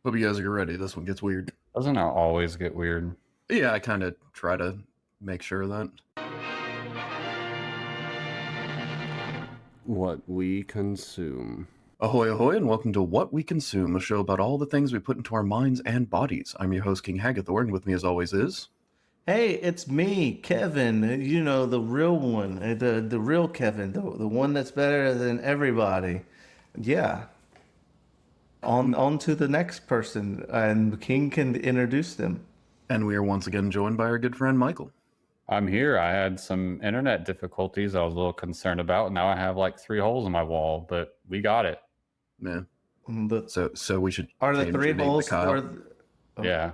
Hope you guys are ready. This one gets weird. Doesn't it always get weird? Yeah, I kind of try to make sure of that. What we consume. Ahoy, ahoy, and welcome to What We Consume, a show about all the things we put into our minds and bodies. I'm your host, King Hagathor, and with me as always is... Hey, it's me, Kevin. You know, the real one, the real Kevin, the one that's better than everybody. Yeah. On to the next person, and King can introduce them. And we are once again joined by our good friend, Michael. I'm here. I had some internet difficulties I was a little concerned about. Now I have like 3 holes in my wall, but we got it. Yeah. The, So we should are the change three your name to holes? Kyle. Yeah.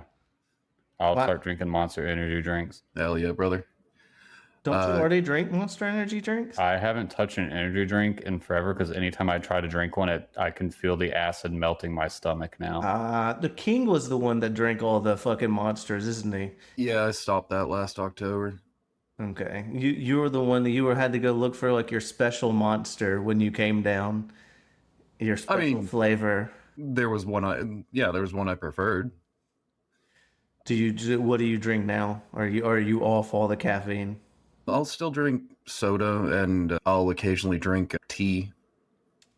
I'll Wow. start drinking Monster Energy drinks. Hell yeah, brother. Don't you already drink Monster Energy drinks? I haven't touched an energy drink in forever because anytime I try to drink one, I can feel the acid melting my stomach now. The King was the one that drank all the fucking monsters, isn't he? Yeah, I stopped that last October. Okay, you were the one that had to go look for like your special monster when you came down. Your special flavor. There was one I preferred. What do you drink now? Are you off all the caffeine? I'll still drink soda, and I'll occasionally drink tea.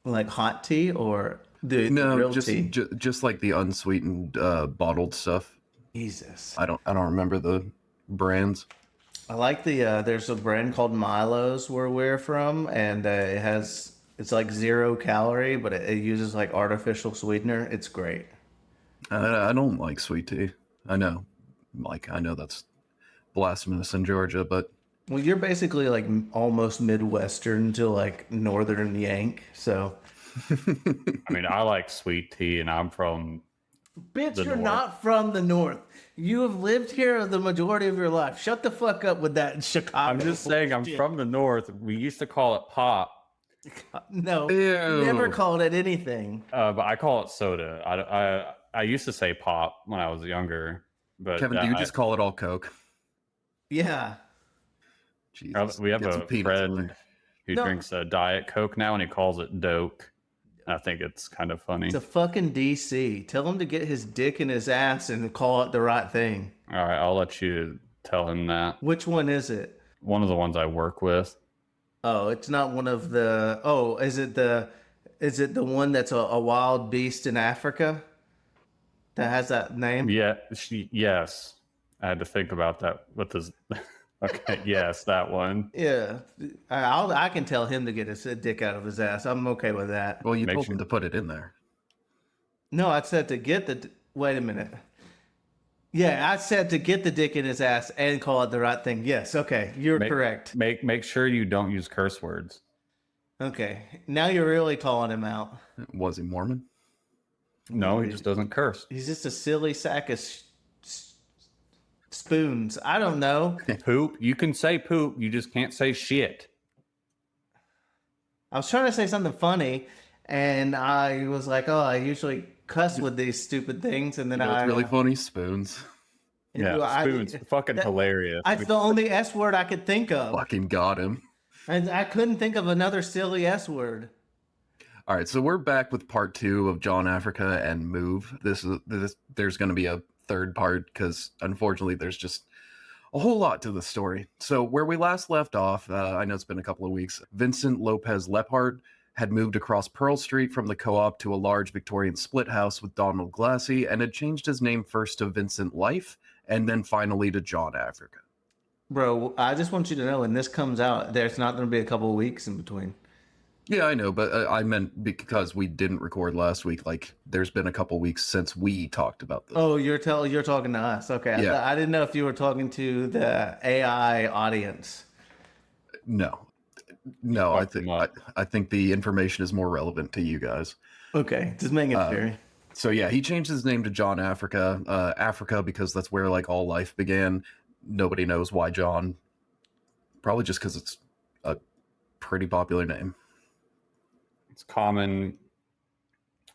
Like hot tea or the real tea? Just like the unsweetened bottled stuff. Jesus. I don't remember the brands. I like there's a brand called Milo's where we're from, and it's like 0 calorie, but it uses like artificial sweetener. It's great. I don't like sweet tea. I know that's blasphemous in Georgia, but Well, you're basically like almost Midwestern to like Northern Yank, so. I mean, I like sweet tea, and I'm from Bitch, the you're North. not from the North. You have lived here the majority of your life. Shut the fuck up with that in Chicago. I'm just saying I'm from the North. We used to call it pop, No, Ew. never called it anything. but I call it soda. I used to say pop when I was younger, but Kevin, do you just call it all Coke? Yeah. Jesus. We have Get some a peanuts in friend there. who drinks a Diet Coke now, and he calls it Doke. I think it's kind of funny. It's a fucking DC. Tell him to get his dick in his ass and call it the right thing. All right, I'll let you tell him that. Which one is it? One of the ones I work with. Oh, it's not one of the. Oh, is it the one that's a wild beast in Africa that has that name? Yeah, yes. I had to think about that with his. Okay, yes, that one. Yeah, I can tell him to get his dick out of his ass. I'm okay with that. Well, you Make told sure- him to put it in there. No, I said to get the. Wait a minute. Yeah, I said to get the dick in his ass and call it the right thing. Yes, okay, you're correct. Make sure you don't use curse words. Okay, now you're really calling him out. Was he Mormon? No, he just doesn't curse. He's just a silly sack of spoons. I don't know. Poop. You can say poop. You just can't say shit. I was trying to say something funny, and I was like, "Oh, I usually cuss with these stupid things," and then It's really funny. Spoons. Yeah, spoons. Fucking hilarious. That's the only S word I could think of, Fucking got him. and I couldn't think of another silly S word. All right, so we're back with part 2 of John Africa and Move. There's going to be a third part because unfortunately there's just a whole lot to the story. So where we last left off, I know it's been a couple of weeks, Vincent Lopez Lephart had moved across Pearl Street from the co-op to a large Victorian split house with Donald Glassy and had changed his name first to Vincent Life and then finally to John Africa. Bro, I just want you to know when this comes out, there's not going to be a couple of weeks in between. Yeah, I know, but I meant because we didn't record last week. Like, there's been a couple weeks since we talked about this. Oh, you're talking to us. Okay, Yeah. I didn't know if you were talking to the AI audience. No, I think the information is more relevant to you guys. Okay, just making it fair. So yeah, he changed his name to John Africa. Africa because that's where like all life began. Nobody knows why John. Probably just because it's a pretty popular name. It's common,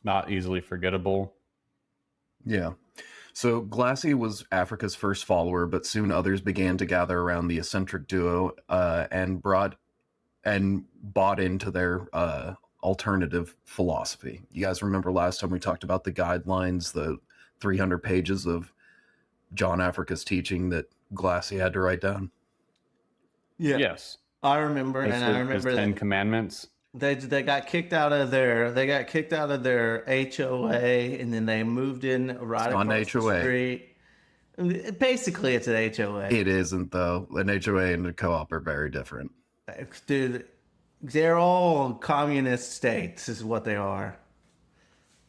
not easily forgettable. Yeah. So Glassy was Africa's first follower, but soon others began to gather around the eccentric duo and bought into their alternative philosophy. You guys remember last time we talked about the guidelines, the 300 pages of John Africa's teaching that Glassy had to write down? Yeah, Yes. I remember, and I His remember 10 that Commandments. they got kicked out of their HOA, and then they moved in right It's not an across the HOA. street. Basically, it's an HOA. It isn't, though. An HOA and a co-op are very different. Dude, they're all communist states, is what they are.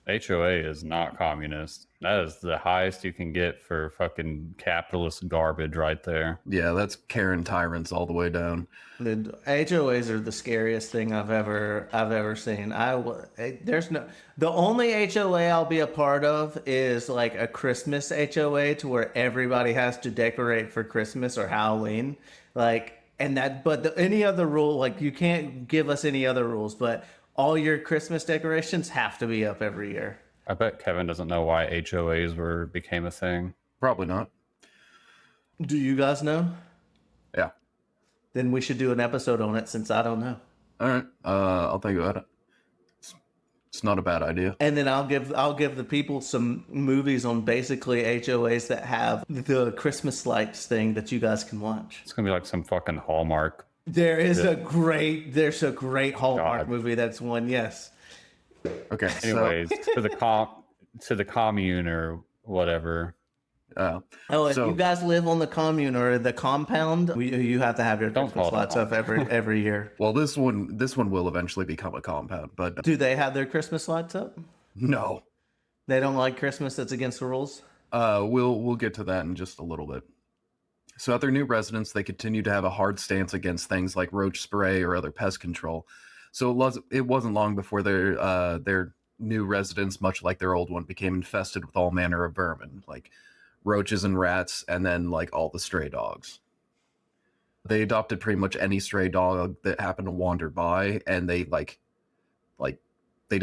HOA is not communist. That is the highest you can get for fucking capitalist garbage right there. Yeah, that's Karen tyrants all the way down. The HOAs are the scariest thing I've ever seen. The only HOA I'll be a part of is like a Christmas HOA to where everybody has to decorate for Christmas or Halloween. Any other rule, like you can't give us any other rules, but all your Christmas decorations have to be up every year. I bet Kevin doesn't know why HOAs became a thing. Probably not. Do you guys know? Yeah. Then we should do an episode on it since I don't know. All right. I'll think about it. It's not a bad idea. And then I'll give the people some movies on basically HOAs that have the Christmas lights thing that you guys can watch. It's gonna be like some fucking Hallmark. There's a great Hallmark God. movie that's one, yes. Okay. Anyways, to the commune or whatever. So, Oh, if So- you guys live on the commune or the compound, you have to have your Don't Christmas call it a lights up every year. well, this one will eventually become a compound, but Do they have their Christmas lights up? no. They don't like Christmas. That's against the rules. We'll get to that in just a little bit. So at their new residence, they continue to have a hard stance against things like roach spray or other pest control. So it wasn't long before their new residence, much like their old one, became infested with all manner of vermin, like roaches and rats, and then like all the stray dogs. They adopted pretty much any stray dog that happened to wander by, and they they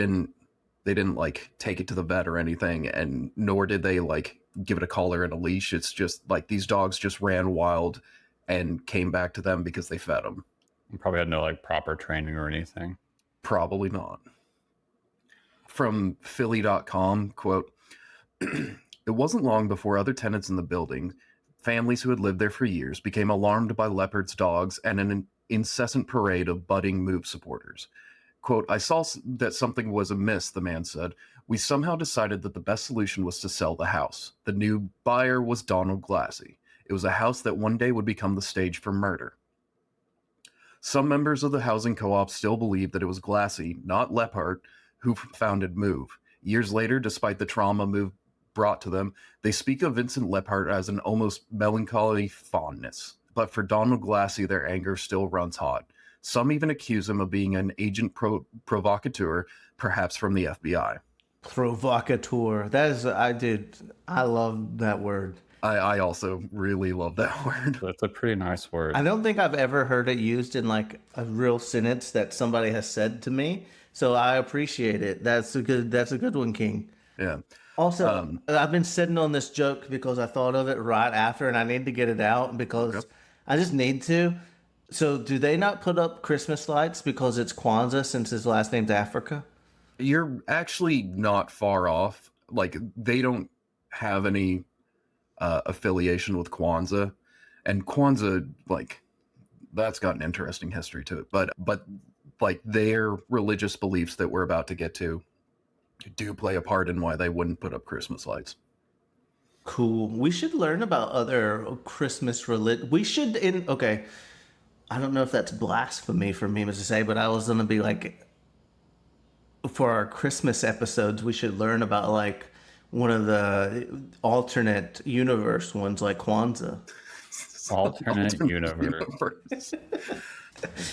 didn't like take it to the vet or anything, and nor did they like give it a collar and a leash. It's just like these dogs just ran wild and came back to them because they fed them. You probably had no like proper training or anything. Probably not. From Philly.com, quote, it wasn't long before other tenants in the building, families who had lived there for years, became alarmed by Leopard's dogs and an incessant parade of budding MOVE supporters. Quote, I saw that something was amiss, the man said. We somehow decided that the best solution was to sell the house. The new buyer was Donald Glassy. It was a house that one day would become the stage for murder. Some members of the housing co-op still believe that it was Glassy, not Leppard, who founded MOVE. Years later, despite the trauma MOVE brought to them, they speak of Vincent Leppard as an almost melancholy fondness. But for Donald Glassy, their anger still runs hot. Some even accuse him of being an agent provocateur, perhaps from the FBI. Provocateur. I love that word. I also really love that word. That's a pretty nice word. I don't think I've ever heard it used in like a real sentence that somebody has said to me. So I appreciate it. That's a good one, King. Yeah. Also, I've been sitting on this joke because I thought of it right after, and I need to get it out because I just need to. So, do they not put up Christmas lights because it's Kwanzaa since his last name's Africa? You're actually not far off. Like, they don't have any affiliation with Kwanzaa. And Kwanzaa, like, that's got an interesting history to it. But like, their religious beliefs that we're about to get to do play a part in why they wouldn't put up Christmas lights. Cool. We should learn about other Christmas religion. Okay. I don't know if that's blasphemy for me to say, but I was going to be like, for our Christmas episodes, we should learn about like one of the alternate universe ones like Kwanzaa. Alternate universe. You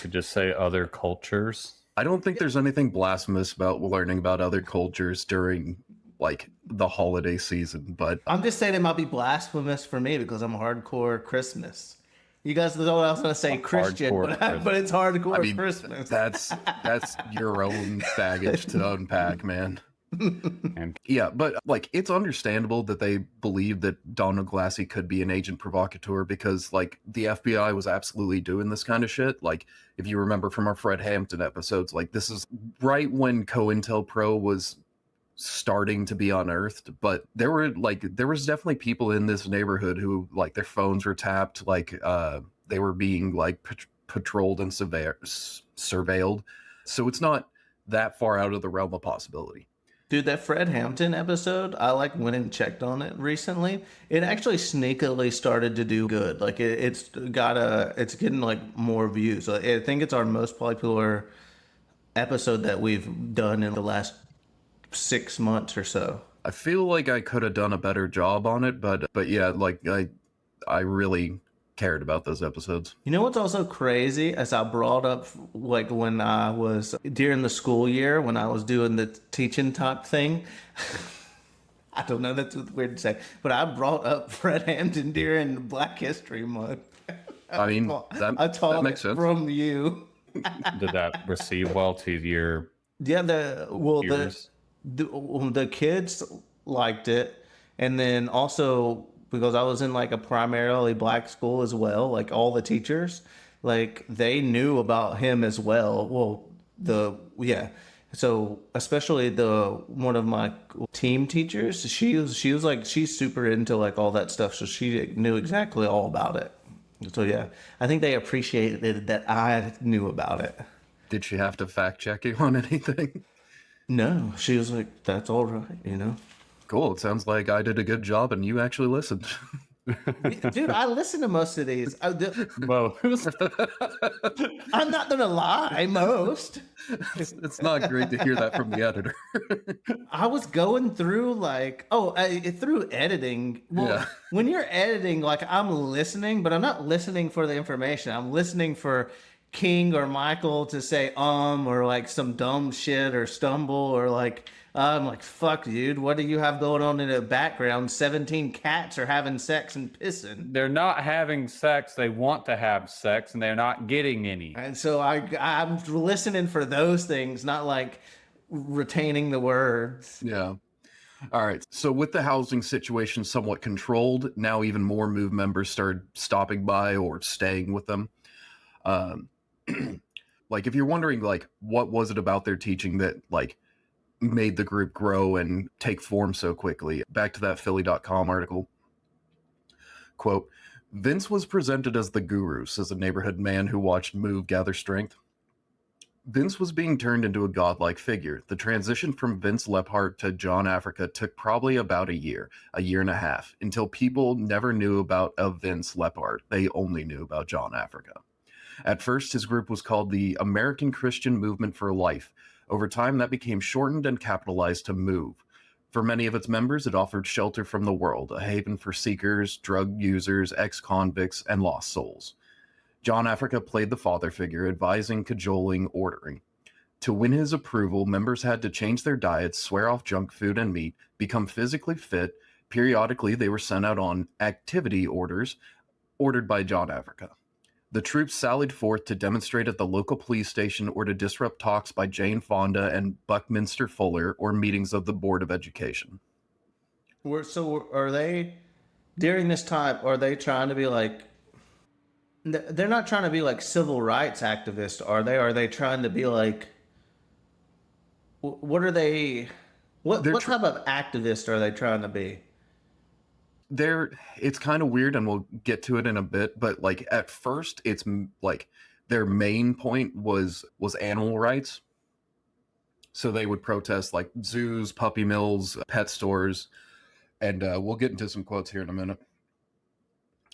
could just say other cultures. I don't think there's anything blasphemous about learning about other cultures during like the holiday season, but I'm just saying it might be blasphemous for me because I'm hardcore Christmas. You guys know what I was going to say, Christian, but it's hardcore Christmas. That's your own baggage to unpack, man. And Yeah, but like it's understandable that they believe that Donald Glassy could be an agent provocateur because like the FBI was absolutely doing this kind of shit. Like if you remember from our Fred Hampton episodes, like this is right when COINTELPRO was starting to be unearthed, but there was definitely people in this neighborhood who like their phones were tapped, like they were being like patrolled and surveilled. So it's not that far out of the realm of possibility. Dude, that Fred Hampton episode, I like went and checked on it recently. It actually sneakily started to do good. Like it's getting like more views. I think it's our most popular episode that we've done in the last 6 months or so. I feel like I could have done a better job on it, but yeah, like I really cared about those episodes. You know what's also crazy? As I brought up, like when I was during the school year, when I was doing the teaching type thing. I don't know, that's weird to say, but I brought up Fred Hampton during Black History Month. I mean, I taught that makes it sense. from you. did that receive well to your Yeah, viewers? the kids liked it, and then also because I was in like a primarily black school as well, like all the teachers, like they knew about him as well. Well, so especially the one of my team teachers, she was like she's super into like all that stuff, so she knew exactly all about it. So yeah, I think they appreciated that I knew about it. Did she have to fact check you on anything? No, she was like, "That's all right," you know. Cool. It sounds like I did a good job and you actually listened. Dude, I listen to most of these. Well, I'm not gonna lie, most. It's not great to hear that from the editor. I was going through like, through editing. Well, Yeah. when you're editing, like I'm listening, but I'm not listening for the information. I'm listening for King or Michael to say or like some dumb shit or stumble or like I'm like, fuck, dude, what do you have going on in the background? 17 cats are having sex and pissing. they're not having sex. They want to have sex, and they're not getting any. And so I'm listening for those things, not like retaining the words. Yeah. All right. So with the housing situation somewhat controlled, now even more MOVE members started stopping by or staying with them. Like if you're wondering like what was it about their teaching that like made the group grow and take form so quickly, back to that Philly.com article. Quote, Vince was presented as the guru, says a neighborhood man who watched MOVE gather strength. Vince was being turned into a godlike figure. The transition from Vince Lephart to John Africa took probably about a year and a half, until people never knew about a Vince Lephart. They only knew about John Africa. At first, his group was called the American Christian Movement for Life. Over time, that became shortened and capitalized to MOVE. For many of its members, it offered shelter from the world, a haven for seekers, drug users, ex-convicts, and lost souls. John Africa played the father figure, advising, cajoling, ordering. To win his approval, members had to change their diets, swear off junk food and meat, become physically fit. Periodically, they were sent out on activity orders ordered by John Africa. The troops sallied forth to demonstrate at the local police station or to disrupt talks by Jane Fonda and Buckminster Fuller or meetings of the Board of Education. So are they, during this time, are they trying to be like, they're not trying to be like civil rights activists, are they? Are they trying to be like, what are they, what type of activist are they trying to be? It's kind of weird and we'll get to it in a bit, but like at first it's like their main point was animal rights. So they would protest like zoos, puppy mills, pet stores, and we'll get into some quotes here in a minute.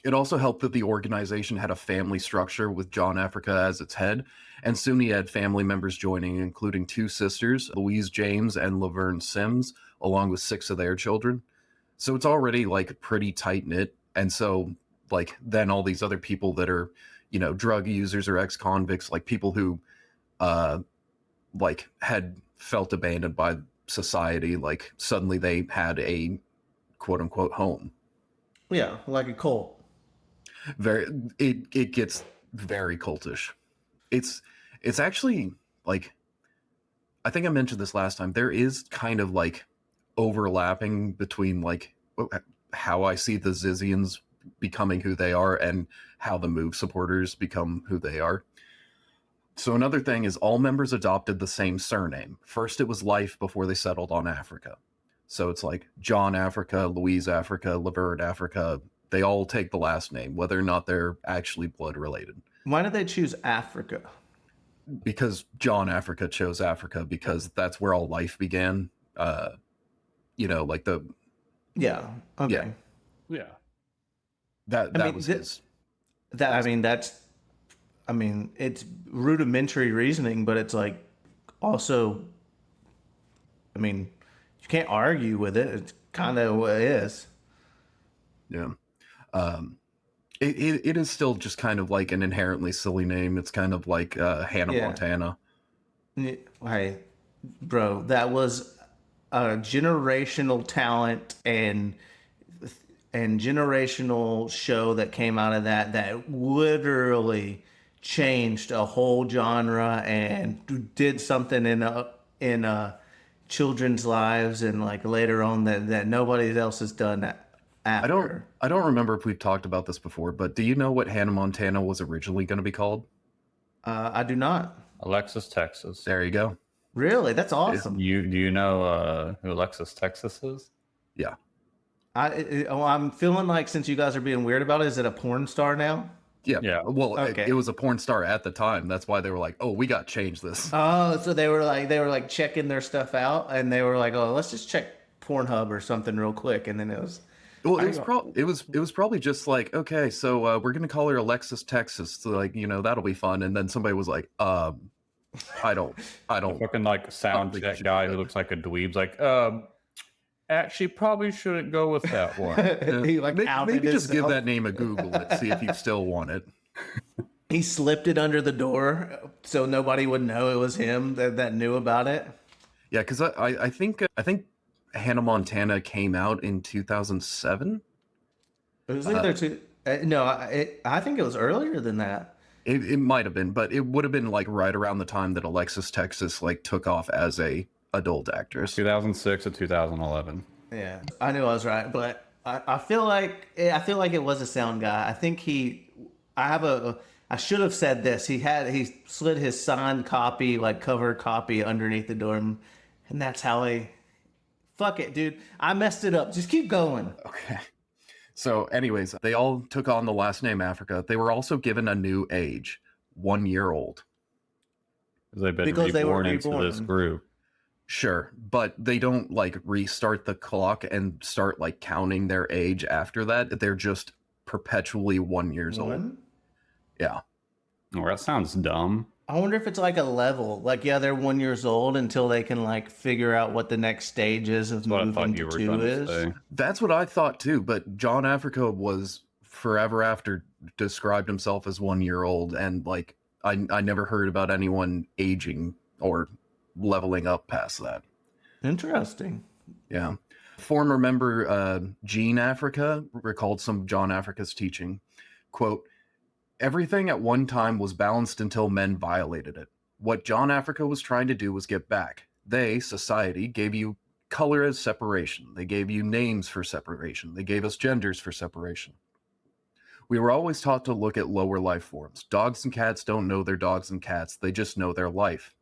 It also helped that the organization had a family structure with John Africa as its head, and soon he had family members joining, including 2 sisters, Louise James and Laverne Sims, along with 6 of their children. So it's already like pretty tight knit. And so like then all these other people that are, you know, drug users or ex-convicts, like people who like had felt abandoned by society, like suddenly they had a quote unquote home. Yeah, like a cult. It gets very cultish. It's actually like I think I mentioned this last time. There is kind of like overlapping between like how I see the Zizians becoming who they are and how the MOVE supporters become who they are. So another thing is all members adopted the same surname. First it was Life before they settled on Africa. So it's like John Africa, Louise Africa, Laverne Africa. They all take the last name, whether or not they're actually blood related. Why did they choose Africa? Because John Africa chose Africa because that's where all life began. Like the Yeah. Okay. Yeah. Yeah. That was his. It's rudimentary reasoning, but it's like also, you can't argue with it. It's kind of what it is. Yeah. It is still just kind of like an inherently silly name. It's kind of like Hannah Montana. Hey, bro, that was a generational talent and generational show that came out of that literally changed a whole genre and did something in children's lives, and like later on that nobody else has done that after. I don't remember if we've talked about this before, but do you know what Hannah Montana was originally going to be called? I do not. Alexis, Texas. There you go. Really? That's awesome. Do you know who Alexis, Texas is? Yeah. I'm feeling like, since you guys are being weird about it, is it a porn star now? Yeah. Well, Okay. it was a porn star at the time. That's why they were like, "Oh, we got to change this." Oh, so they were like checking their stuff out, and they were like, "Oh, let's just check Pornhub or something real quick," and then it was. Well, it was probably just like, okay, so we're gonna call her Alexis Texas, so like that'll be fun. And then somebody was like, I don't. Fucking like sound check guy who looks like a dweeb's like, actually probably shouldn't go with that one. He like Maybe just give himself. that name a Google and see if you still want it. He slipped it under the door so nobody would know it was him that knew about it. Yeah, because I think Hannah Montana came out in 2007. It was either I think it was earlier than that. It might have been, but it would have been like right around the time that Alexis Texas like took off as a adult actress. 2006 to 2011. Yeah, I knew I was right, but I feel like it was a sound guy. I think I should have said this. He slid his signed copy, like cover copy, underneath the door, and that's how he. Fuck it, dude. I messed it up. Just keep going. Okay. So, anyways, they all took on the last name Africa. They were also given a new age, 1 year old. They've been Because they were reborn into this reborn. group. Sure, but they don't like restart the clock and start like counting their age after that. They're just perpetually 1 year old. One? Yeah. Oh, that sounds dumb. I wonder if it's like a level. Like, yeah, they're 1 year old until they can like figure out what the next stage is of That's what I moving thought you to were 2 going to is. say. That's what I thought too, but John Africa was forever after described himself as 1 year old, and like I never heard about anyone aging or leveling up past that. Interesting. Yeah. Former member Janine Africa recalled some of John Africa's teaching. Quote, "Everything at one time was balanced until men violated it. What John Africa was trying to do was get back. They, society, gave you color as separation. They gave you names for separation. They gave us genders for separation. We were always taught to look at lower life forms. Dogs and cats don't know they're dogs and cats. They just know their life.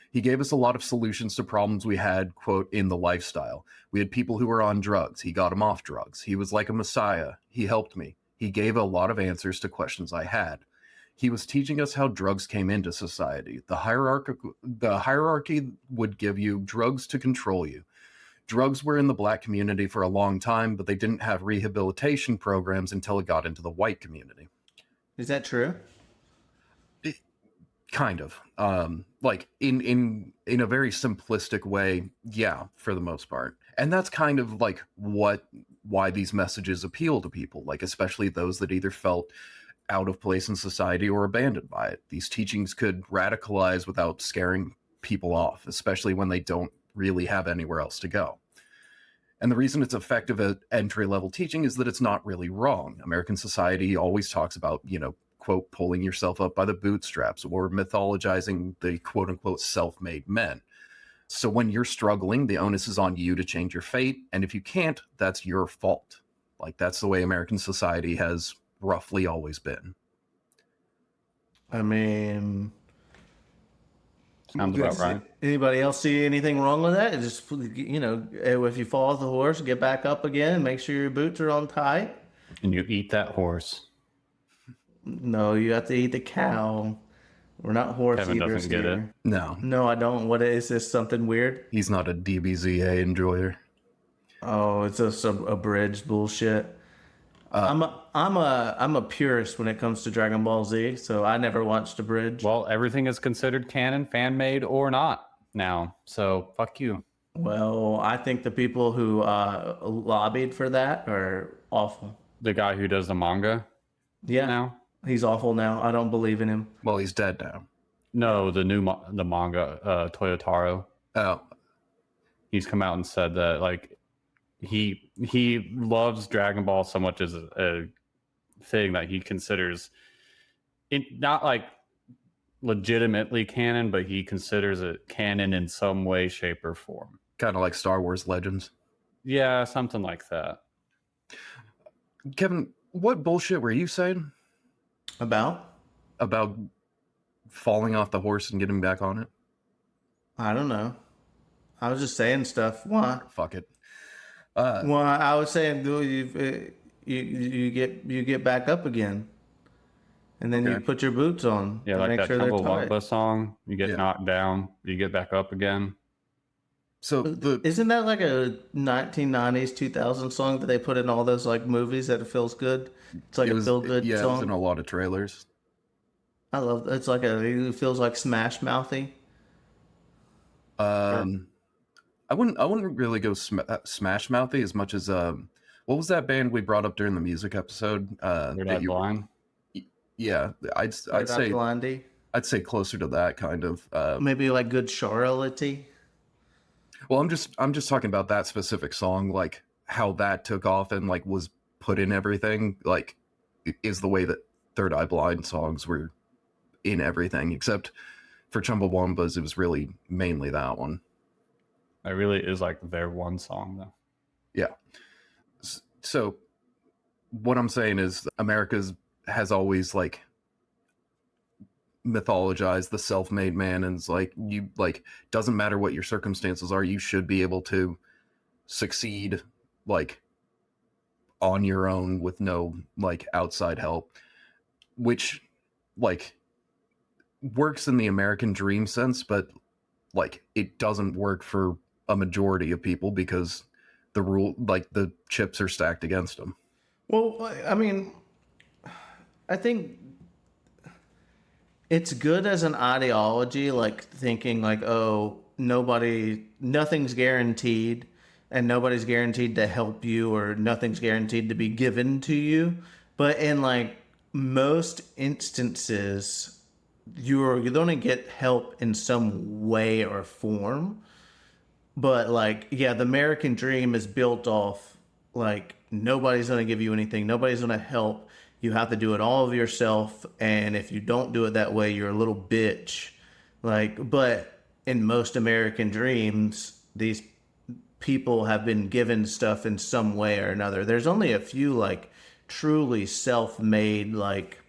He gave us a lot of solutions to problems we had, quote, in the lifestyle. We had people who were on drugs. He got them off drugs. He was like a messiah. He helped me. He gave a lot of answers to questions I had. He was teaching us how drugs came into society. The hierarchy would give you drugs to control you. Drugs were in the black community for a long time, but they didn't have rehabilitation programs until it got into the white community." Is that true? Kind of. Like in a very simplistic way, yeah, for the most part. And that's kind of like why these messages appeal to people, like especially those that either felt out of place in society or abandoned by it. These teachings could radicalize without scaring people off, especially when they don't really have anywhere else to go. And the reason it's effective at entry-level teaching is that it's not really wrong. American society always talks about, quote, pulling yourself up by the bootstraps, or mythologizing the quote unquote self-made men. So when you're struggling, the onus is on you to change your fate. And if you can't, that's your fault. Like, that's the way American society has roughly always been. I mean, Sounds about right. Anybody else see anything wrong with that? Just, if you fall off the horse, get back up again. Make sure your boots are on tight. And you eat that horse. No, you have to eat the cow. We're not horse Kevin eaters doesn't get it. here. No, No, I don't. What is this? Something weird? he's not a DBZA enjoyer. Oh, it's just some abridged bullshit. I'm a purist when it comes to Dragon Ball Z, so I never watched abridged. Well, everything is considered canon, fan made or not now. So fuck you. Well, I think the people who lobbied for that are awful. The guy who does the manga Yeah, now. he's awful now. I don't believe in him. Well, he's dead now. No, the manga, Toyotaro. Oh, He's come out and said that like he loves Dragon Ball so much as a thing that he considers it not like legitimately canon, but he considers it canon in some way, shape, or form. kind of like Star Wars Legends. Yeah, something like that. Kevin, what bullshit were you saying About? falling off the horse and getting back on it? I don't know. I was just saying stuff. Why? Fuck it. Well, I was saying, you get back up again, and then you Okay. put your boots on. Yeah, to like make that sure they're tight. Chumbawamba song. You get Yeah. knocked down, you get back up again. So Isn't that like a 1990s 2000 song that they put in all those like movies that it feels good? It's like a feel good yeah, it was in song. a lot of trailers. I love it's like it feels like Smash Mouthy. I wouldn't really go Smash Mouthy as much as what was that band we brought up during the music episode? Red Eye Blind. Yeah, I'd Red Hot say Blondie. I'd say closer to that kind of. Maybe like Good Charlotte. Well, I'm just talking about that specific song, like how that took off and like was put in everything. Like, is the way that Third Eye Blind songs were in everything, except for Chumbawambas, it was really mainly that one. It really is like their one song though. Yeah. So what I'm saying is America's has always like mythologized the self-made man, and it's like, you like, doesn't matter what your circumstances are, you should be able to succeed like on your own with no like outside help, which like works in the American dream sense, but like it doesn't work for a majority of people because the chips are stacked against them. Well, I mean, I think it's good as an ideology, like thinking like, oh, nothing's guaranteed, and nobody's guaranteed to help you, or nothing's guaranteed to be given to you. But in like most instances, you're gonna get help in some way or form. But like, yeah, the American dream is built off like nobody's gonna give you anything, nobody's gonna help. You have to do it all of yourself, and if you don't do it that way, you're a little bitch. Like, but in most American dreams, these people have been given stuff in some way or another. There's only a few like truly self-made like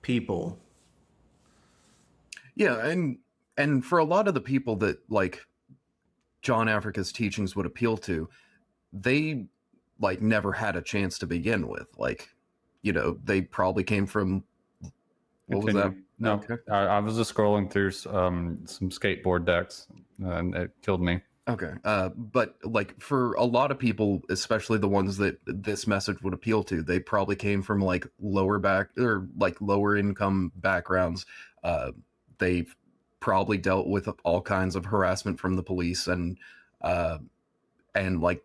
people. Yeah, and for a lot of the people that like John Africa's teachings would appeal to, they like never had a chance to begin with. Like, you know, they probably came from what was that? No, Okay. I was just scrolling through some skateboard decks, and it killed me. Okay. But like for a lot of people, especially the ones that this message would appeal to, they probably came from like lower income backgrounds. They've probably dealt with all kinds of harassment from the police, and like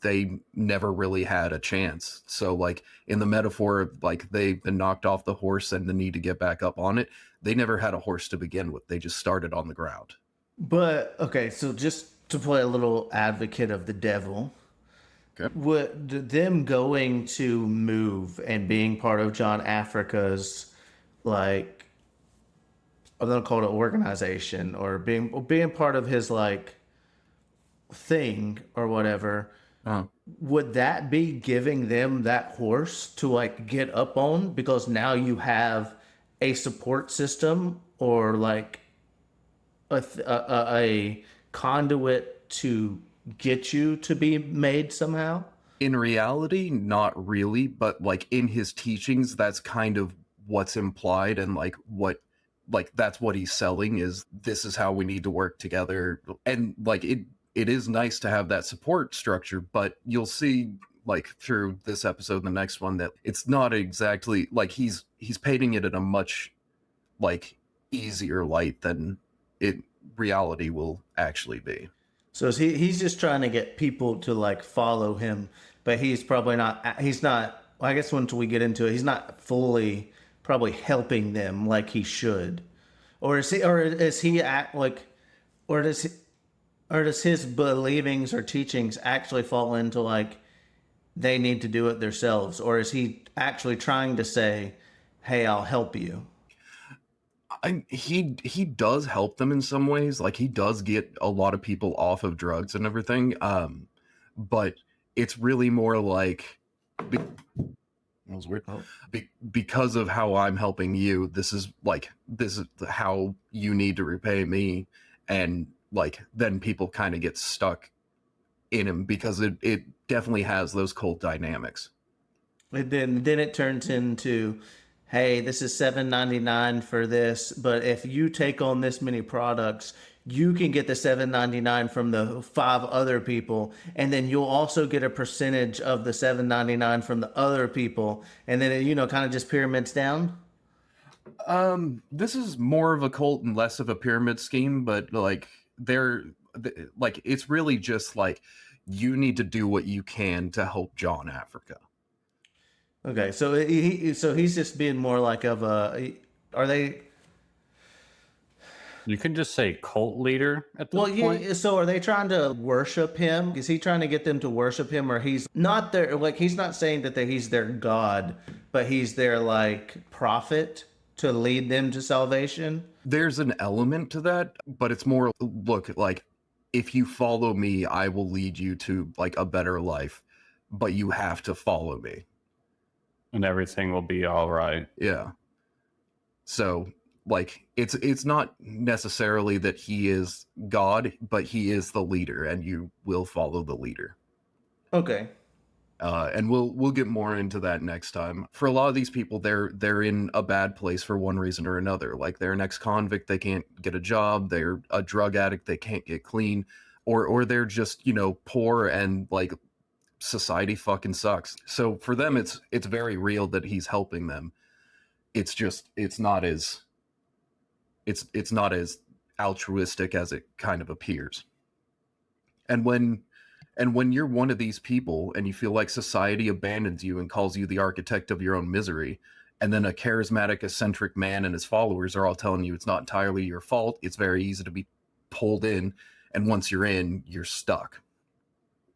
they never really had a chance. So like in the metaphor of like they've been knocked off the horse and the need to get back up on it, they never had a horse to begin with. They just started on the ground. But okay, so just to play a little advocate of the devil, Okay. them going to MOVE and being part of John Africa's like, I'm gonna call it an organization, or being part of his like thing or whatever, Uh, would that be giving them that horse to like get up on, because now you have a support system, or like a conduit to get you to be made somehow? in reality, not really, but like in his teachings, that's kind of what's implied, and like that's what he's selling, is this is how we need to work together. And like it is nice to have that support structure, but you'll see like through this episode and the next one that it's not exactly like he's painting it in a much like easier light than it reality will actually be. So he's just trying to get people to like follow him, but he's probably not. He's not. I guess once we get into it, he's not fully probably helping them like he should, or is he? Or is he act like? Or does he? Or does his believings or teachings actually fall into like they need to do it themselves, or is he actually trying to say, "Hey, I'll help you"? He does help them in some ways. Like he does get a lot of people off of drugs and everything. But it's really more like that was weird. Oh. Because of how I'm helping you, this is how you need to repay me. And like then people kind of get stuck in him because it definitely has those cult dynamics. And then it turns into, hey, this is $7.99 for this, but if you take on this many products, you can get the $7.99 from the 5 other people, and then you'll also get a percentage of the $7.99 from the other people, and then it, kind of just pyramids down. This is more of a cult and less of a pyramid scheme, but like like it's really just like you need to do what you can to help John Africa. Okay, so he's just being more like of a. Are they? You can just say cult leader at this point. Yeah. So are they trying to worship him? Is he trying to get them to worship him, or he's not their like? He's not saying that he's their god, but he's their like prophet to lead them to salvation. There's an element to that, but it's more look like if you follow me, I will lead you to like a better life, but you have to follow me. And everything will be all right. Yeah. So like it's not necessarily that he is God, but he is the leader, and you will follow the leader. Okay. And we'll get more into that next time. For a lot of these people, they're in a bad place for one reason or another. Like they're an ex-convict, they can't get a job. They're a drug addict, they can't get clean, or they're just poor and like society fucking sucks. So for them, it's very real that he's helping them. It's just it's not as altruistic as it kind of appears. And when you're one of these people and you feel like society abandons you and calls you the architect of your own misery, and then a charismatic, eccentric man and his followers are all telling you it's not entirely your fault, it's very easy to be pulled in, and once you're in, you're stuck.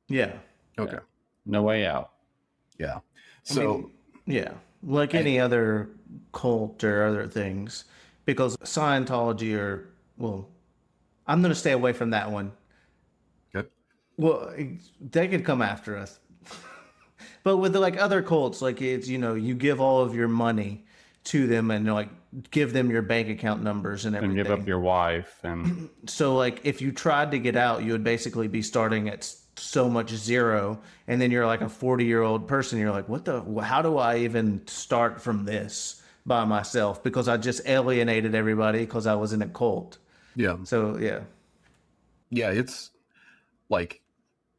Yeah. Okay. Yeah. No way out. Yeah. So yeah, like any other cult or other things, because Scientology I'm going to stay away from that one. okay. Well, they could come after us. But with like other cults, like it's, you give all of your money to them and like give them your bank account numbers and everything. And give up your wife. And so like if you tried to get out, you would basically be starting at so much zero. And then you're like a 40-year-old person. You're like, how do I even start from this by myself? Because I just alienated everybody because I was in a cult. Yeah. So, yeah. Yeah, it's like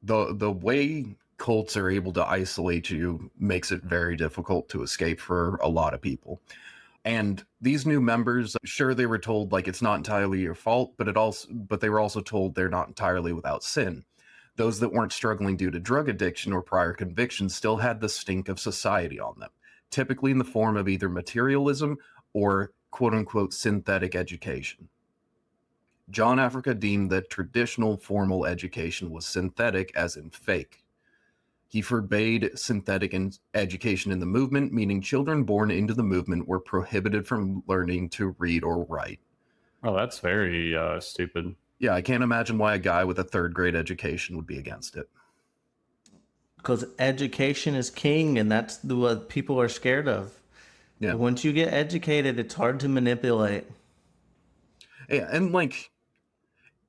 the way cults are able to isolate you makes it very difficult to escape for a lot of people. And these new members, sure, they were told like it's not entirely your fault, but they were also told they're not entirely without sin. Those that weren't struggling due to drug addiction or prior convictions still had the stink of society on them, typically in the form of either materialism or quote unquote synthetic education. John Africa deemed that traditional formal education was synthetic, as in fake. He forbade synthetic education in the movement, meaning children born into the movement were prohibited from learning to read or write. Oh, that's very stupid. Yeah, I can't imagine why a guy with a third grade education would be against it. Because education is king, and that's what people are scared of. Yeah. Once you get educated, it's hard to manipulate. Yeah, and like,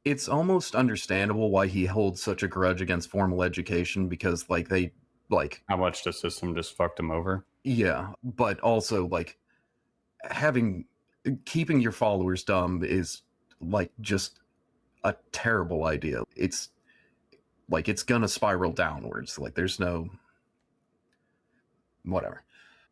it's almost understandable why he holds such a grudge against formal education, because like they like How much the system just fucked him over. yeah, but also like keeping your followers dumb is like just a terrible idea. It's like it's gonna spiral downwards. Like there's no whatever.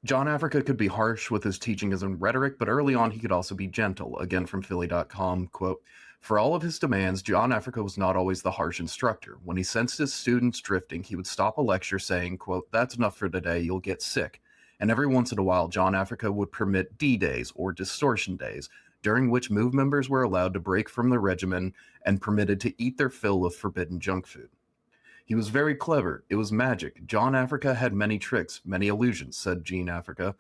John Africa could be harsh with his teachings and rhetoric, but early on he could also be gentle. Again from Philly.com, quote, "For all of his demands, John Africa was not always the harsh instructor. When he sensed his students drifting, he would stop a lecture saying, quote, 'That's enough for today, you'll get sick.' And every once in a while, John Africa would permit D-days or distortion days, during which MOVE members were allowed to break from the regimen and permitted to eat their fill of forbidden junk food. He was very clever. It was magic. John Africa had many tricks, many illusions," said Janine Africa.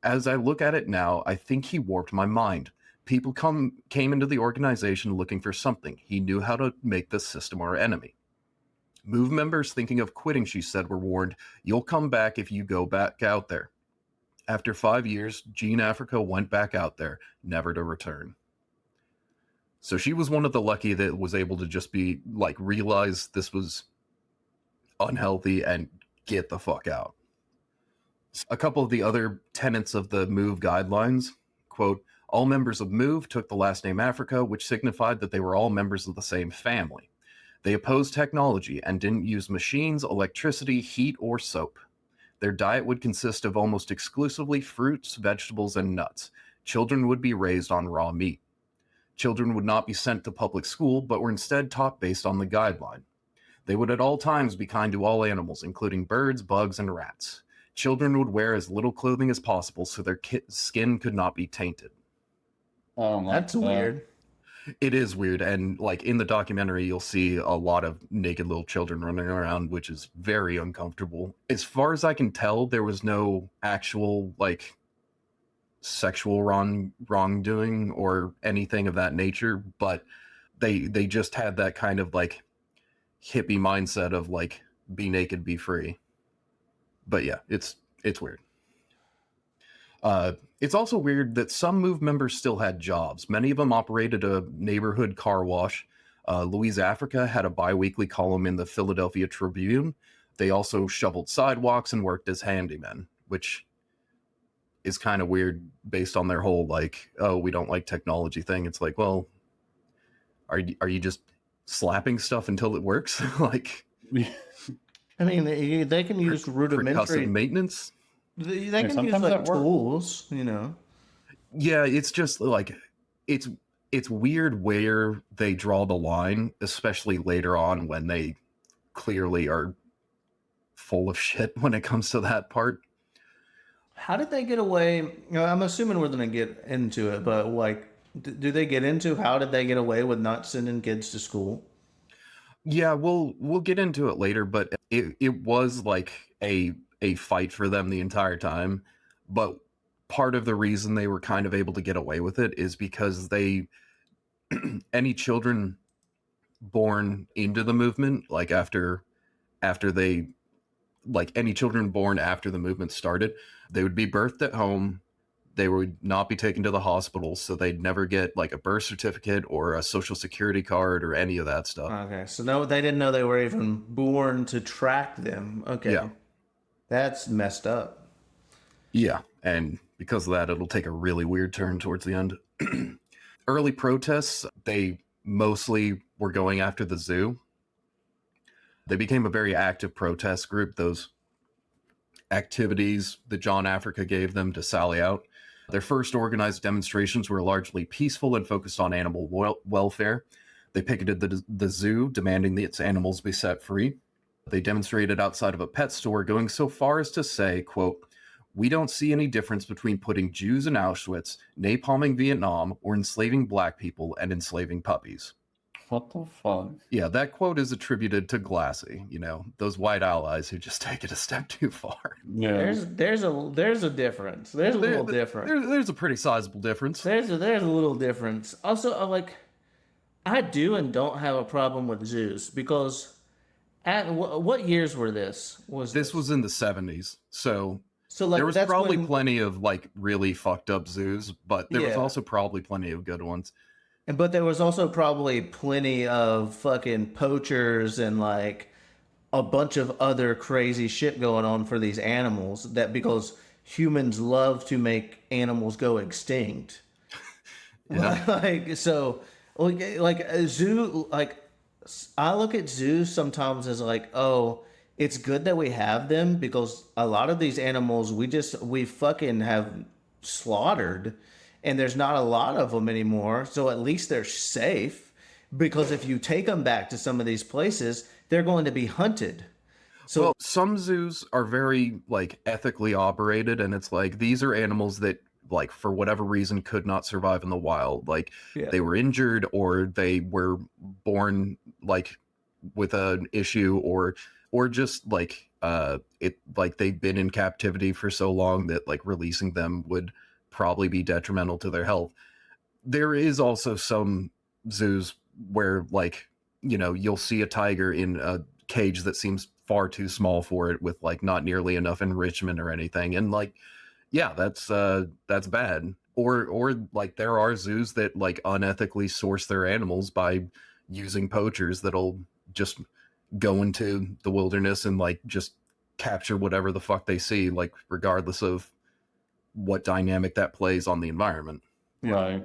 "As I look at it now, I think he warped my mind. People came into the organization looking for something. He knew how to make the system our enemy. MOVE members thinking of quitting," she said, "were warned, 'You'll come back if you go back out there.' After 5 years, Janine Africa went back out there, never to return." So she was one of the lucky that was able to just be like, realize this was unhealthy and get the fuck out. A couple of the other tenets of the MOVE guidelines, quote, "All members of MOVE took the last name Africa, which signified that they were all members of the same family. They opposed technology and didn't use machines, electricity, heat, or soap. Their diet would consist of almost exclusively fruits, vegetables, and nuts. Children would be raised on raw meat. Children would not be sent to public school, but were instead taught based on the guideline. They would at all times be kind to all animals, including birds, bugs, and rats. Children would wear as little clothing as possible so their skin could not be tainted." Oh, That's weird. It is weird, and like in the documentary, you'll see a lot of naked little children running around, which is very uncomfortable. As far as I can tell, there was no actual like sexual wrongdoing or anything of that nature, but they just had that kind of like hippie mindset of like, be naked, be free. But yeah, it's weird. It's also weird that some MOVE members still had jobs. Many of them operated a neighborhood car wash. Louise Africa had a bi-weekly column in the Philadelphia Tribune. They also shoveled sidewalks and worked as handymen, which is kind of weird based on their whole like, oh, we don't like technology thing. It's like, well, are you just slapping stuff until it works? Like, I mean, they can use for rudimentary custom maintenance. They can use sometimes like that works. tools, you know. Yeah, it's just like it's weird where they draw the line, especially later on when they clearly are full of shit when it comes to that part. How did they get away? You know, I'm assuming we're going to get into it, but like, do they get into how did they get away with not sending kids to school? Yeah, we'll get into it later, but it was like a fight for them the entire time. But part of the reason they were kind of able to get away with it is because they any children born into the movement, like after they like any children born after the movement started, they would be birthed at home. They would not be taken to the hospital, so they'd never get like a birth certificate or a social security card or any of that stuff. Okay, so no, they didn't know they were even born to track them. Okay, Yeah. That's messed up. Yeah, and because of that, it'll take a really weird turn towards the end. Early protests, they mostly were going after the zoo. They became a very active protest group. Those activities that John Africa gave them to sally out. Their first organized demonstrations were largely peaceful and focused on animal welfare. They picketed the zoo, demanding that its animals be set free. They demonstrated outside of a pet store, going so far as to say, quote, "We don't see any difference between putting Jews in Auschwitz, napalming Vietnam, or enslaving black people and enslaving puppies." What the fuck? Yeah, that quote is attributed to Glassy, those white allies who just take it a step too far. Yeah. There's a difference. There's a little difference. There's a pretty sizable difference. There's a little difference. Also, I do and don't have a problem with zoos because what years were this? This was in the 70s, so like there was that's probably when, plenty of like really fucked up zoos, but there was Yeah. also probably plenty of good ones. but there was also probably plenty of fucking poachers and like a bunch of other crazy shit going on for these animals because humans love to make animals go extinct. Yeah. like a zoo, I look at zoos sometimes as like, oh, it's good that we have them because a lot of these animals we fucking have slaughtered and there's not a lot of them anymore. So at least they're safe because if you take them back to some of these places, they're going to be hunted. So Well, some zoos are very like ethically operated, and it's like these are animals that like for whatever reason could not survive in the wild. Like Yeah. they were injured or they were born like with an issue or just like they've been in captivity for so long that like releasing them would probably be detrimental to their health. There is also some zoos where like you'll see a tiger in a cage that seems far too small for it with like not nearly enough enrichment or anything, and like yeah, that's bad. Or like there are zoos that like unethically source their animals by using poachers that'll just go into the wilderness and like just capture whatever the fuck they see, like regardless of what dynamic that plays on the environment. Right.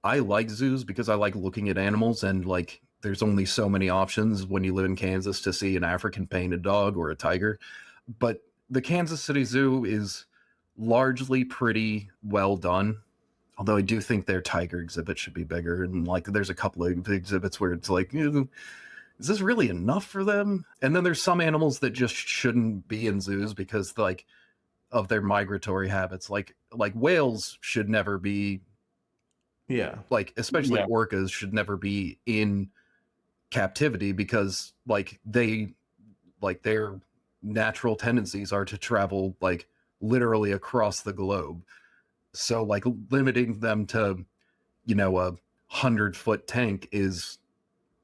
I like zoos because I like looking at animals, and like there's only so many options when you live in Kansas to see an African painted dog or a tiger. But the Kansas City Zoo is largely pretty well done. Although I do think their tiger exhibit should be bigger. And like there's a couple of exhibits where it's like, is this really enough for them? And then there's some animals that just shouldn't be in zoos because like of their migratory habits. Like whales should never be, like especially Yeah. orcas should never be in captivity because like their natural tendencies are to travel like literally across the globe. So like limiting them to, a 100-foot tank is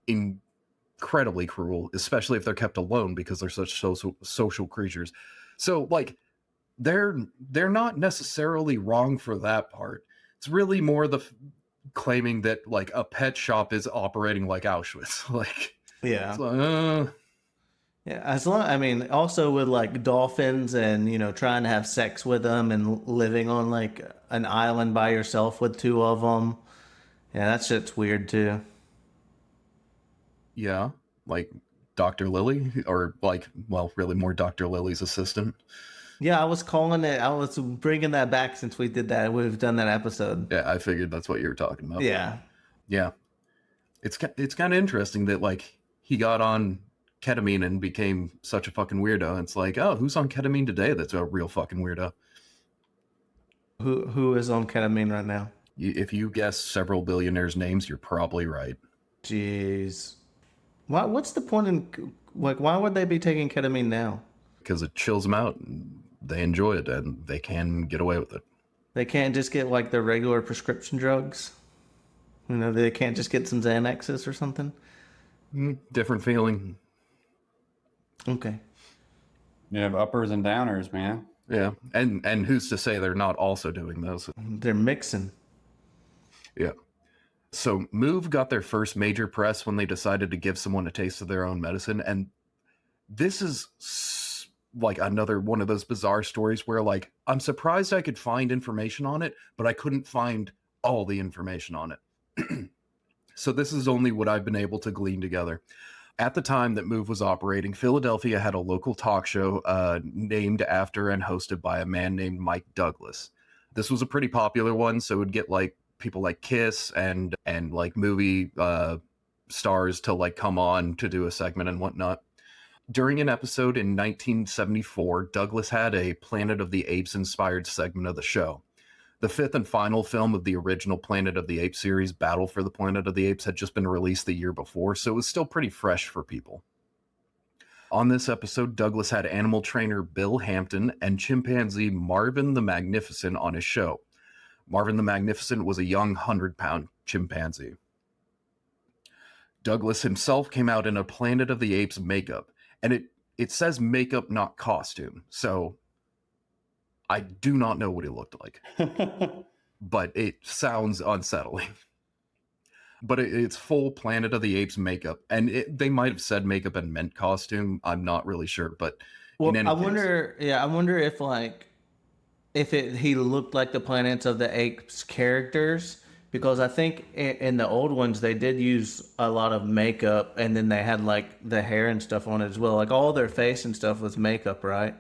incredibly cruel, especially if they're kept alone because they're such social creatures. So like they're not necessarily wrong for that part. It's really more the claiming that like a pet shop is operating like Auschwitz. Like yeah. it's like, Yeah, also with like dolphins and trying to have sex with them and living on like an island by yourself with two of them. Yeah, that shit's weird too. yeah, like Dr. Lily, or like, well, really more Dr. Lily's assistant. Yeah, I was bringing that back since we did that. We've done that episode. Yeah, I figured that's what you were talking about. Yeah. Yeah. It's kind of interesting that like he got on ketamine and became such a fucking weirdo. It's like, oh, who's on ketamine today that's a real fucking weirdo? Who is on ketamine right now? If you guess several billionaires' names, you're probably right. Jeez. What's the point in like why would they be taking ketamine now? Because it chills them out and they enjoy it and they can get away with it. They can't just get like their regular prescription drugs? They can't just get some Xanaxes or something? Different feeling. Okay. You have uppers and downers, man. Yeah. And who's to say they're not also doing those? They're mixing. Yeah. So MOVE got their first major press when they decided to give someone a taste of their own medicine. And this is like another one of those bizarre stories where like, I'm surprised I could find information on it, but I couldn't find all the information on it. So this is only what I've been able to glean together. At the time that MOVE was operating, Philadelphia had a local talk show named after and hosted by a man named Mike Douglas. This was a pretty popular one, so it would get like people like Kiss and like movie stars to like come on to do a segment and whatnot. During an episode in 1974, Douglas had a Planet of the Apes inspired segment of the show. The fifth and final film of the original Planet of the Apes series, Battle for the Planet of the Apes, had just been released the year before, so it was still pretty fresh for people. On this episode, Douglas had animal trainer Bill Hampton and chimpanzee Marvin the Magnificent on his show. Marvin the Magnificent was a young 100-pound chimpanzee. Douglas himself came out in a Planet of the Apes makeup, and it says makeup, not costume, so I do not know what he looked like, but it sounds unsettling. But it's full Planet of the Apes makeup, and they might have said makeup and meant costume. I'm not really sure, but Well, in any I case, wonder if like he looked like the Planets of the Apes characters, because I think in the old ones they did use a lot of makeup, and then they had like the hair and stuff on it as well. Like all their face and stuff was makeup, right?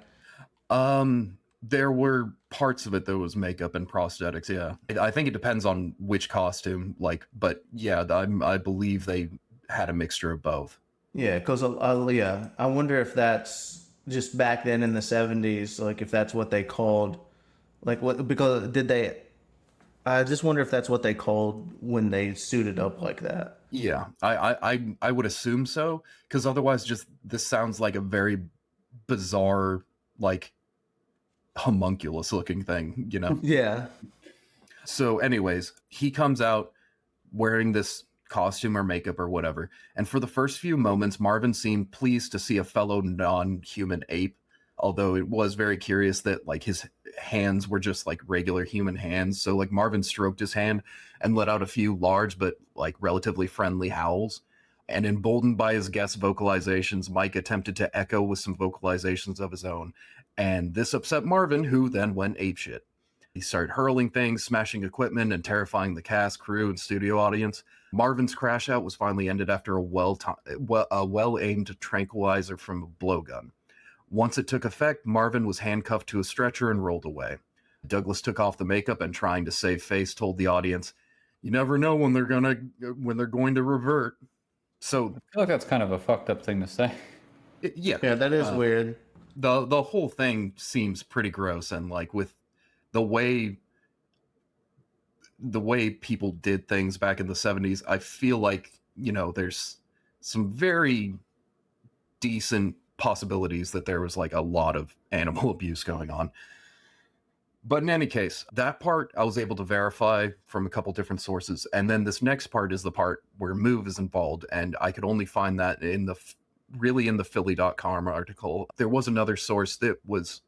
there were parts of it that was makeup and prosthetics. Yeah, I think it depends on which costume. But yeah, I believe they had a mixture of both. Yeah, because yeah, I wonder if that's just back then in the 70s, like if that's what they called, like what because did they? I just wonder if that's what they called when they suited up like that. Yeah, I would assume so, because otherwise, just this sounds like a very bizarre, like homunculus looking thing, you know? Yeah. So, anyways, he comes out wearing this costume or makeup or whatever, and for the first few moments, Marvin seemed pleased to see a fellow non-human ape, although it was very curious that like his hands were just like regular human hands. So like Marvin stroked his hand and let out a few large but like relatively friendly howls. And emboldened by his guest vocalizations, Mike attempted to echo with some vocalizations of his own. And this upset Marvin, who then went apeshit. He started hurling things, smashing equipment, and terrifying the cast, crew, and studio audience. Marvin's crash out was finally ended after a well-aimed tranquilizer from a blowgun. Once it took effect, Marvin was handcuffed to a stretcher and rolled away. Douglas took off the makeup and, trying to save face, told the audience, "You never know when they're going to revert." So I feel like that's kind of a fucked up thing to say. yeah, that is weird. The whole thing seems pretty gross, and like with the way people did things back in the 70s, I feel like, there's some very decent possibilities that there was like a lot of animal abuse going on. But in any case, that part I was able to verify from a couple different sources. And then this next part is the part where MOVE is involved. And I could only find that in the Philly.com article. There was another source that was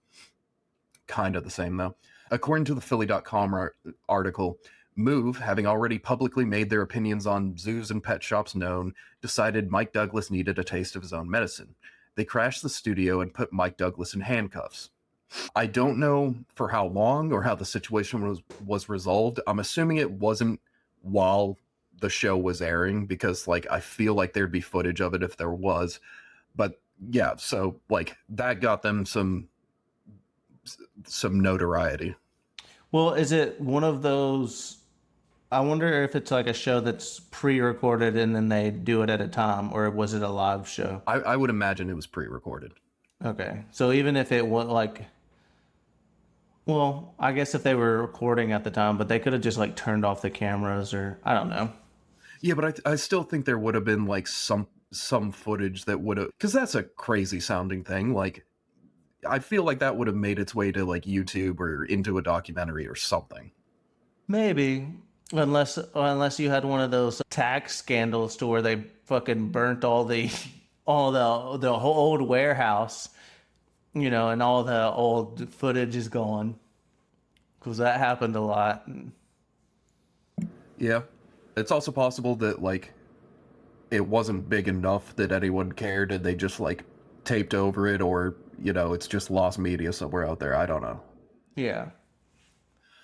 kind of the same though. According to the Philly.com article, MOVE, having already publicly made their opinions on zoos and pet shops known, decided Mike Douglas needed a taste of his own medicine. They crashed the studio and put Mike Douglas in handcuffs. I don't know for how long or how the situation was resolved. I'm assuming it wasn't while the show was airing, because like I feel like there'd be footage of it if there was. But yeah, so like that got them some notoriety. Well, is it one of those? I wonder if it's like a show that's pre-recorded and then they do it at a time, or was it a live show? I would imagine it was pre-recorded. Okay, so even if it was like, well, I guess if they were recording at the time, but they could have just like turned off the cameras, or I don't know. Yeah, but I still think there would have been like some footage that would have, because that's a crazy sounding thing. Like, I feel like that would have made its way to like YouTube or into a documentary or something. Maybe, unless you had one of those tax scandals to where they fucking burnt all the whole old warehouse, and all the old footage is gone, because that happened a lot. Yeah, it's also possible that like it wasn't big enough that anyone cared and they just like taped over it, or it's just lost media somewhere out there. I don't know. Yeah.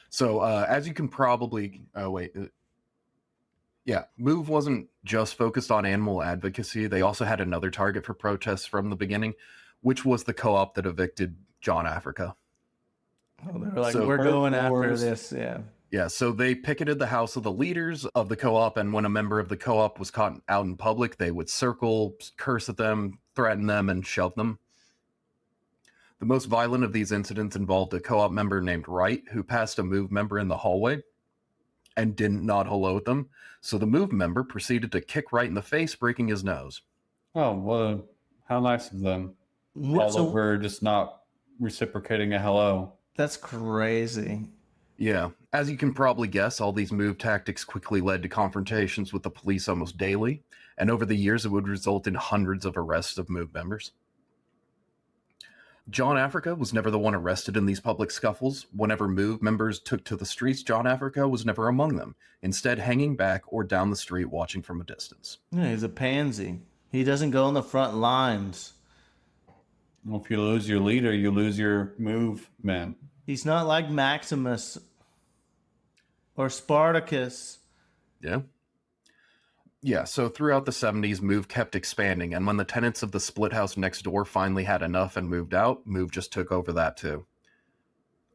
So as you can probably MOVE wasn't just focused on animal advocacy. They also had another target for protests from the beginning, which was the co-op that evicted John Africa. Oh, they're like, So, we're going after wars. this. Yeah. Yeah, so they picketed the house of the leaders of the co-op, and when a member of the co-op was caught out in public, they would circle, curse at them, threaten them, and shove them. The most violent of these incidents involved a co-op member named Wright, who passed a MOVE member in the hallway and didn't nod hello at them. So the MOVE member proceeded to kick Wright in the face, breaking his nose. Oh, well, how nice of them. Although we're just not reciprocating a hello. That's crazy. Yeah, as you can probably guess, all these MOVE tactics quickly led to confrontations with the police almost daily, and over the years it would result in hundreds of arrests of MOVE members. John Africa was never the one arrested in these public scuffles. Whenever MOVE members took to the streets, John Africa was never among them, instead hanging back or down the street watching from a distance. Yeah, he's a pansy. He doesn't go on the front lines. Well, if you lose your leader, you lose your MOVE man. He's not like Maximus or Spartacus. Yeah. Yeah, so throughout the 70s, MOVE kept expanding, and when the tenants of the split house next door finally had enough and moved out, MOVE just took over that too.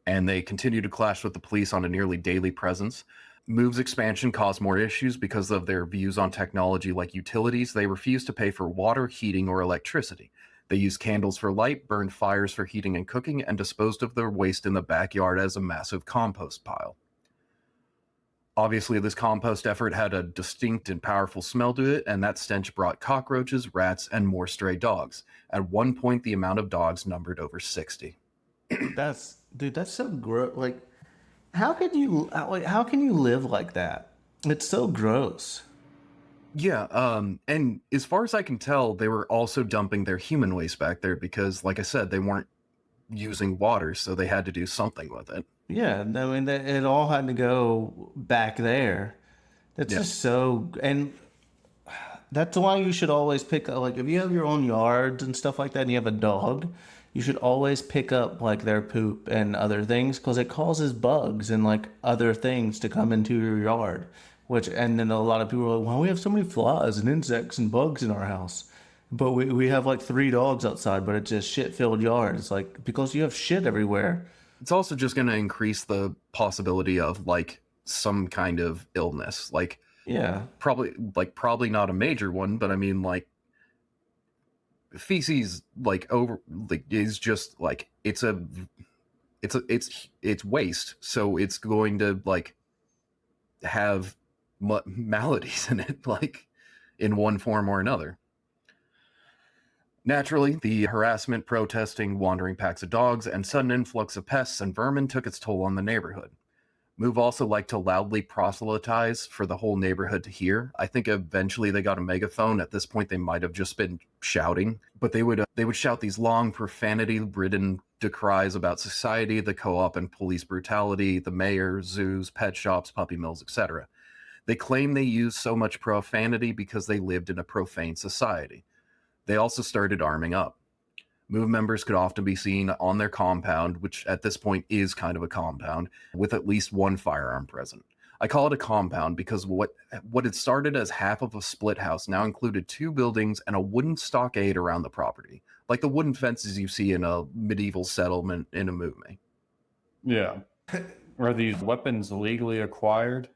And they continued to clash with the police on a nearly daily presence. MOVE's expansion caused more issues because of their views on technology like utilities. They refused to pay for water, heating, or electricity. They used candles for light, burned fires for heating and cooking, and disposed of their waste in the backyard as a massive compost pile. Obviously, this compost effort had a distinct and powerful smell to it, and that stench brought cockroaches, rats, and more stray dogs. At one point, the amount of dogs numbered over 60. That's so gross. Like, how can you live like that? It's so gross. Yeah, and as far as I can tell, they were also dumping their human waste back there because, like I said, they weren't using water, so they had to do something with it. Yeah, I mean, it all had to go back there. That's just so, and that's why you should always pick up, like, if you have your own yards and stuff like that, and you have a dog, you should always pick up, like, their poop and other things, because it causes bugs and, like, other things to come into your yard. And then a lot of people are like, well, we have so many flies and insects and bugs in our house. But we have like 3 dogs outside, but it's just shit-filled yard. It's like, because you have shit everywhere. It's also just going to increase the possibility of like some kind of illness. Like, yeah, probably not a major one, but I mean, like, feces is just like it's waste, so it's going to like have maladies in it, like in one form or another. Naturally, the harassment, protesting, wandering packs of dogs, and sudden influx of pests and vermin took its toll on the neighborhood. MOVE also liked to loudly proselytize for the whole neighborhood to hear. I think eventually they got a megaphone. At this point, they might have just been shouting, but they would shout these long, profanity-ridden decries about society, the co-op and police brutality, the mayor, zoos, pet shops, puppy mills, etc. They claim they used so much profanity because they lived in a profane society. They also started arming up. MOVE members could often be seen on their compound, which at this point is kind of a compound, with at least one firearm present. I call it a compound because what had started as half of a split house now included 2 buildings and a wooden stockade around the property, like the wooden fences you see in a medieval settlement in a movie. Yeah. Are these weapons legally acquired?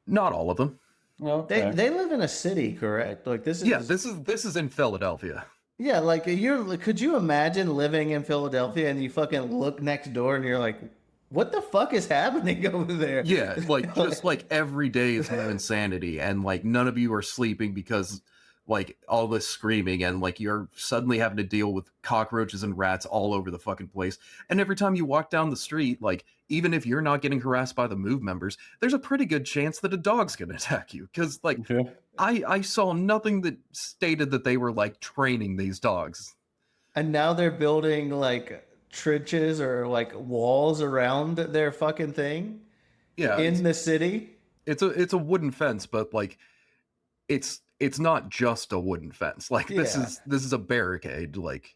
Not all of them. Okay. They live in a city, correct? Like this is this is in Philadelphia. Yeah, like could you imagine living in Philadelphia and you fucking look next door and you're like, what the fuck is happening over there? Yeah, like just like every day is new insanity, and like none of you are sleeping because like all this screaming, and like you're suddenly having to deal with cockroaches and rats all over the fucking place. And every time you walk down the street, like even if you're not getting harassed by the MOVE members, there's a pretty good chance that a dog's gonna attack you. Because like I saw nothing that stated that they were like training these dogs. And now they're building like trenches or like walls around their fucking thing. Yeah, in the city. It's a wooden fence, but like it's not just a wooden fence. Like this is a barricade. Like,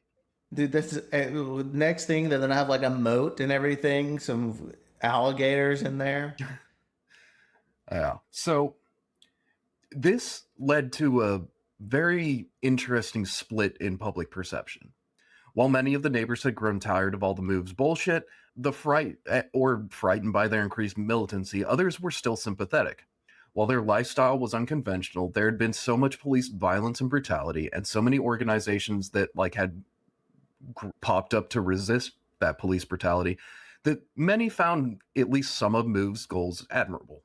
dude, this is next thing they're gonna have like a moat and everything, some alligators in there. Yeah. So this led to a very interesting split in public perception. While many of the neighbors had grown tired of all the MOVE's bullshit, frightened by their increased militancy, others were still sympathetic. While their lifestyle was unconventional, there had been so much police violence and brutality, and so many organizations that like had popped up to resist that police brutality that many found at least some of MOVE's goals admirable.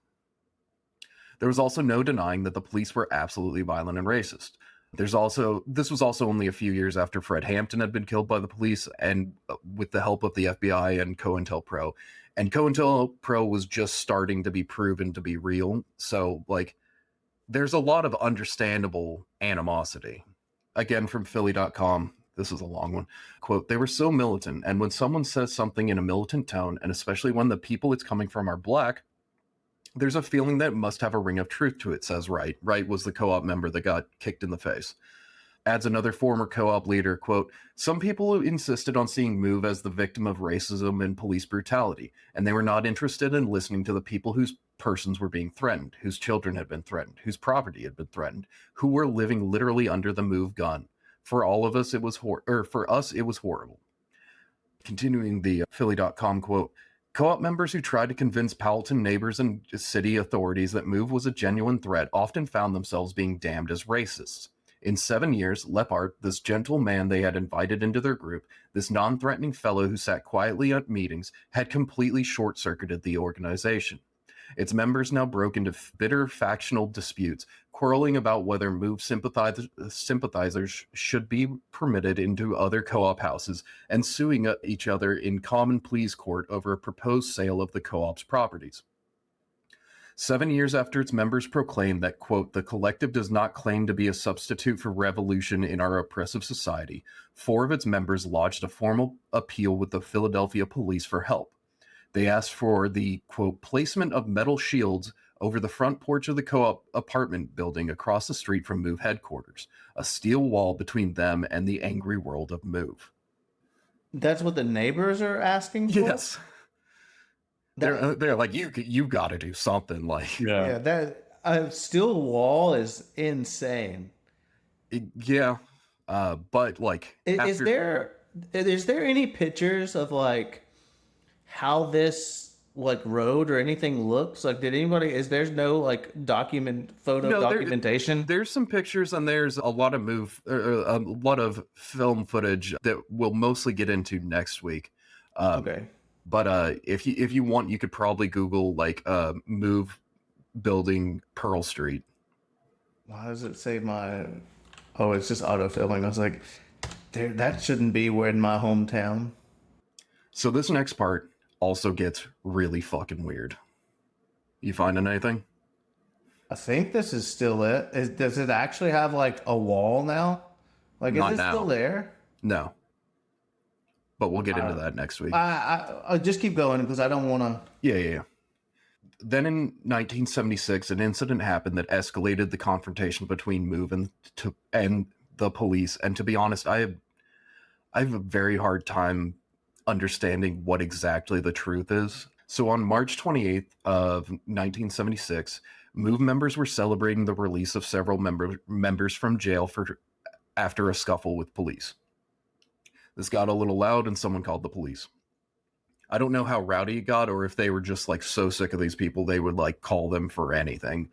There was also no denying that the police were absolutely violent and racist. This was also only a few years after Fred Hampton had been killed by the police, and with the help of the FBI and COINTELPRO. And COINTELPRO was just starting to be proven to be real. So, like, there's a lot of understandable animosity. Again, from Philly.com, this is a long one. Quote, "They were so militant, and when someone says something in a militant tone, and especially when the people it's coming from are black, there's a feeling that it must have a ring of truth to it," says Wright. Wright was the co-op member that got kicked in the face. Adds another former co-op leader, quote, "Some people insisted on seeing MOVE as the victim of racism and police brutality, and they were not interested in listening to the people whose persons were being threatened, whose children had been threatened, whose property had been threatened, who were living literally under the MOVE gun. For all of us, it was for us, it was horrible." Continuing the Philly.com quote, "Co-op members who tried to convince Powelton neighbors and city authorities that MOVE was a genuine threat often found themselves being damned as racists. In 7 years, Lepart, this gentle man they had invited into their group, this non-threatening fellow who sat quietly at meetings, had completely short-circuited the organization. Its members now broke into bitter factional disputes, quarreling about whether MOVE sympathizers should be permitted into other co-op houses, and suing each other in common pleas court over a proposed sale of the co-op's properties. 7 years after its members proclaimed that, quote, the collective does not claim to be a substitute for revolution in our oppressive society, 4 of its members lodged a formal appeal with the Philadelphia police for help. They asked for the, quote, placement of metal shields over the front porch of the co-op apartment building across the street from MOVE headquarters, a steel wall between them and the angry world of MOVE. That's what the neighbors are asking for? Yes. They're like, you got to do something. Like, yeah, that a steel wall is insane. But like, Is there any pictures of like how this like road or anything looks? Like, there's no like documentation? There's some pictures and there's a lot of a lot of film footage that we'll mostly get into next week. Okay. But if you want, you could probably Google like MOVE building Pearl Street. Why does it say my? Oh, it's just autofilling. I was like, that shouldn't be in my hometown. So this next part also gets really fucking weird. You finding anything? I think this is still it. Does it actually have like a wall now? Like, is it still there? No. But we'll get into that next week. I'll just keep going because I don't want to. Yeah. Then in 1976, an incident happened that escalated the confrontation between MOVE and the police. And to be honest, I have a very hard time understanding what exactly the truth is. So on March 28th of 1976, MOVE members were celebrating the release of several members from jail after a scuffle with police. This got a little loud and someone called the police. I don't know how rowdy it got or if they were just like so sick of these people they would like call them for anything.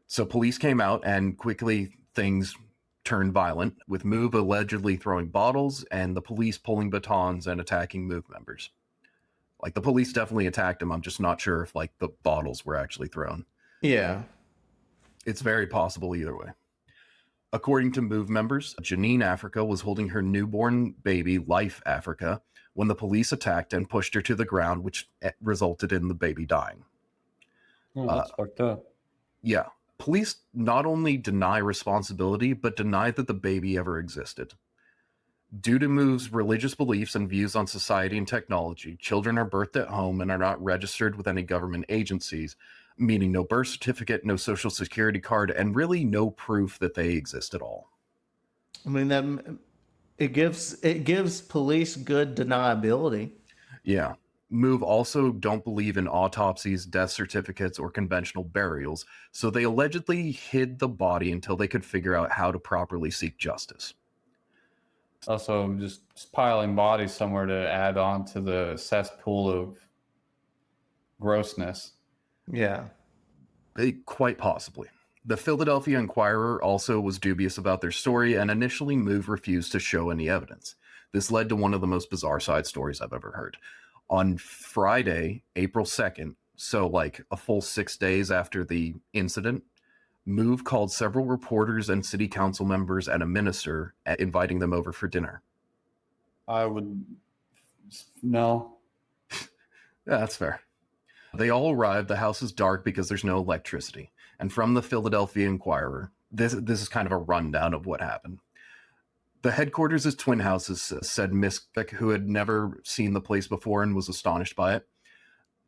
So police came out and quickly things turned violent, with MOVE allegedly throwing bottles and the police pulling batons and attacking MOVE members. Like, the police definitely attacked them. I'm just not sure if like the bottles were actually thrown. Yeah. It's very possible either way. According to MOVE members, Janine Africa was holding her newborn baby, Life Africa, when the police attacked and pushed her to the ground, which resulted in the baby dying. Oh, that's fucked up. Yeah. Police not only deny responsibility, but deny that the baby ever existed. Due to MOVE's religious beliefs and views on society and technology, children are birthed at home and are not registered with any government agencies, meaning no birth certificate, no social security card, and really no proof that they exist at all. I mean, it gives police good deniability. Yeah. MOVE also don't believe in autopsies, death certificates, or conventional burials, so they allegedly hid the body until they could figure out how to properly seek justice. Also, just piling bodies somewhere to add on to the cesspool of grossness. Yeah. Quite possibly. The Philadelphia Inquirer also was dubious about their story, and initially MOVE refused to show any evidence. This led to one of the most bizarre side stories I've ever heard. On Friday, April 2nd, so like a full 6 days after the incident, MOVE called several reporters and city council members and a minister, inviting them over for dinner. I would no. Yeah, that's fair. They all arrived. The house is dark because there's no electricity. And from the Philadelphia Inquirer, this is kind of a rundown of what happened. The headquarters is twin houses, said Miss Beck, who had never seen the place before and was astonished by it.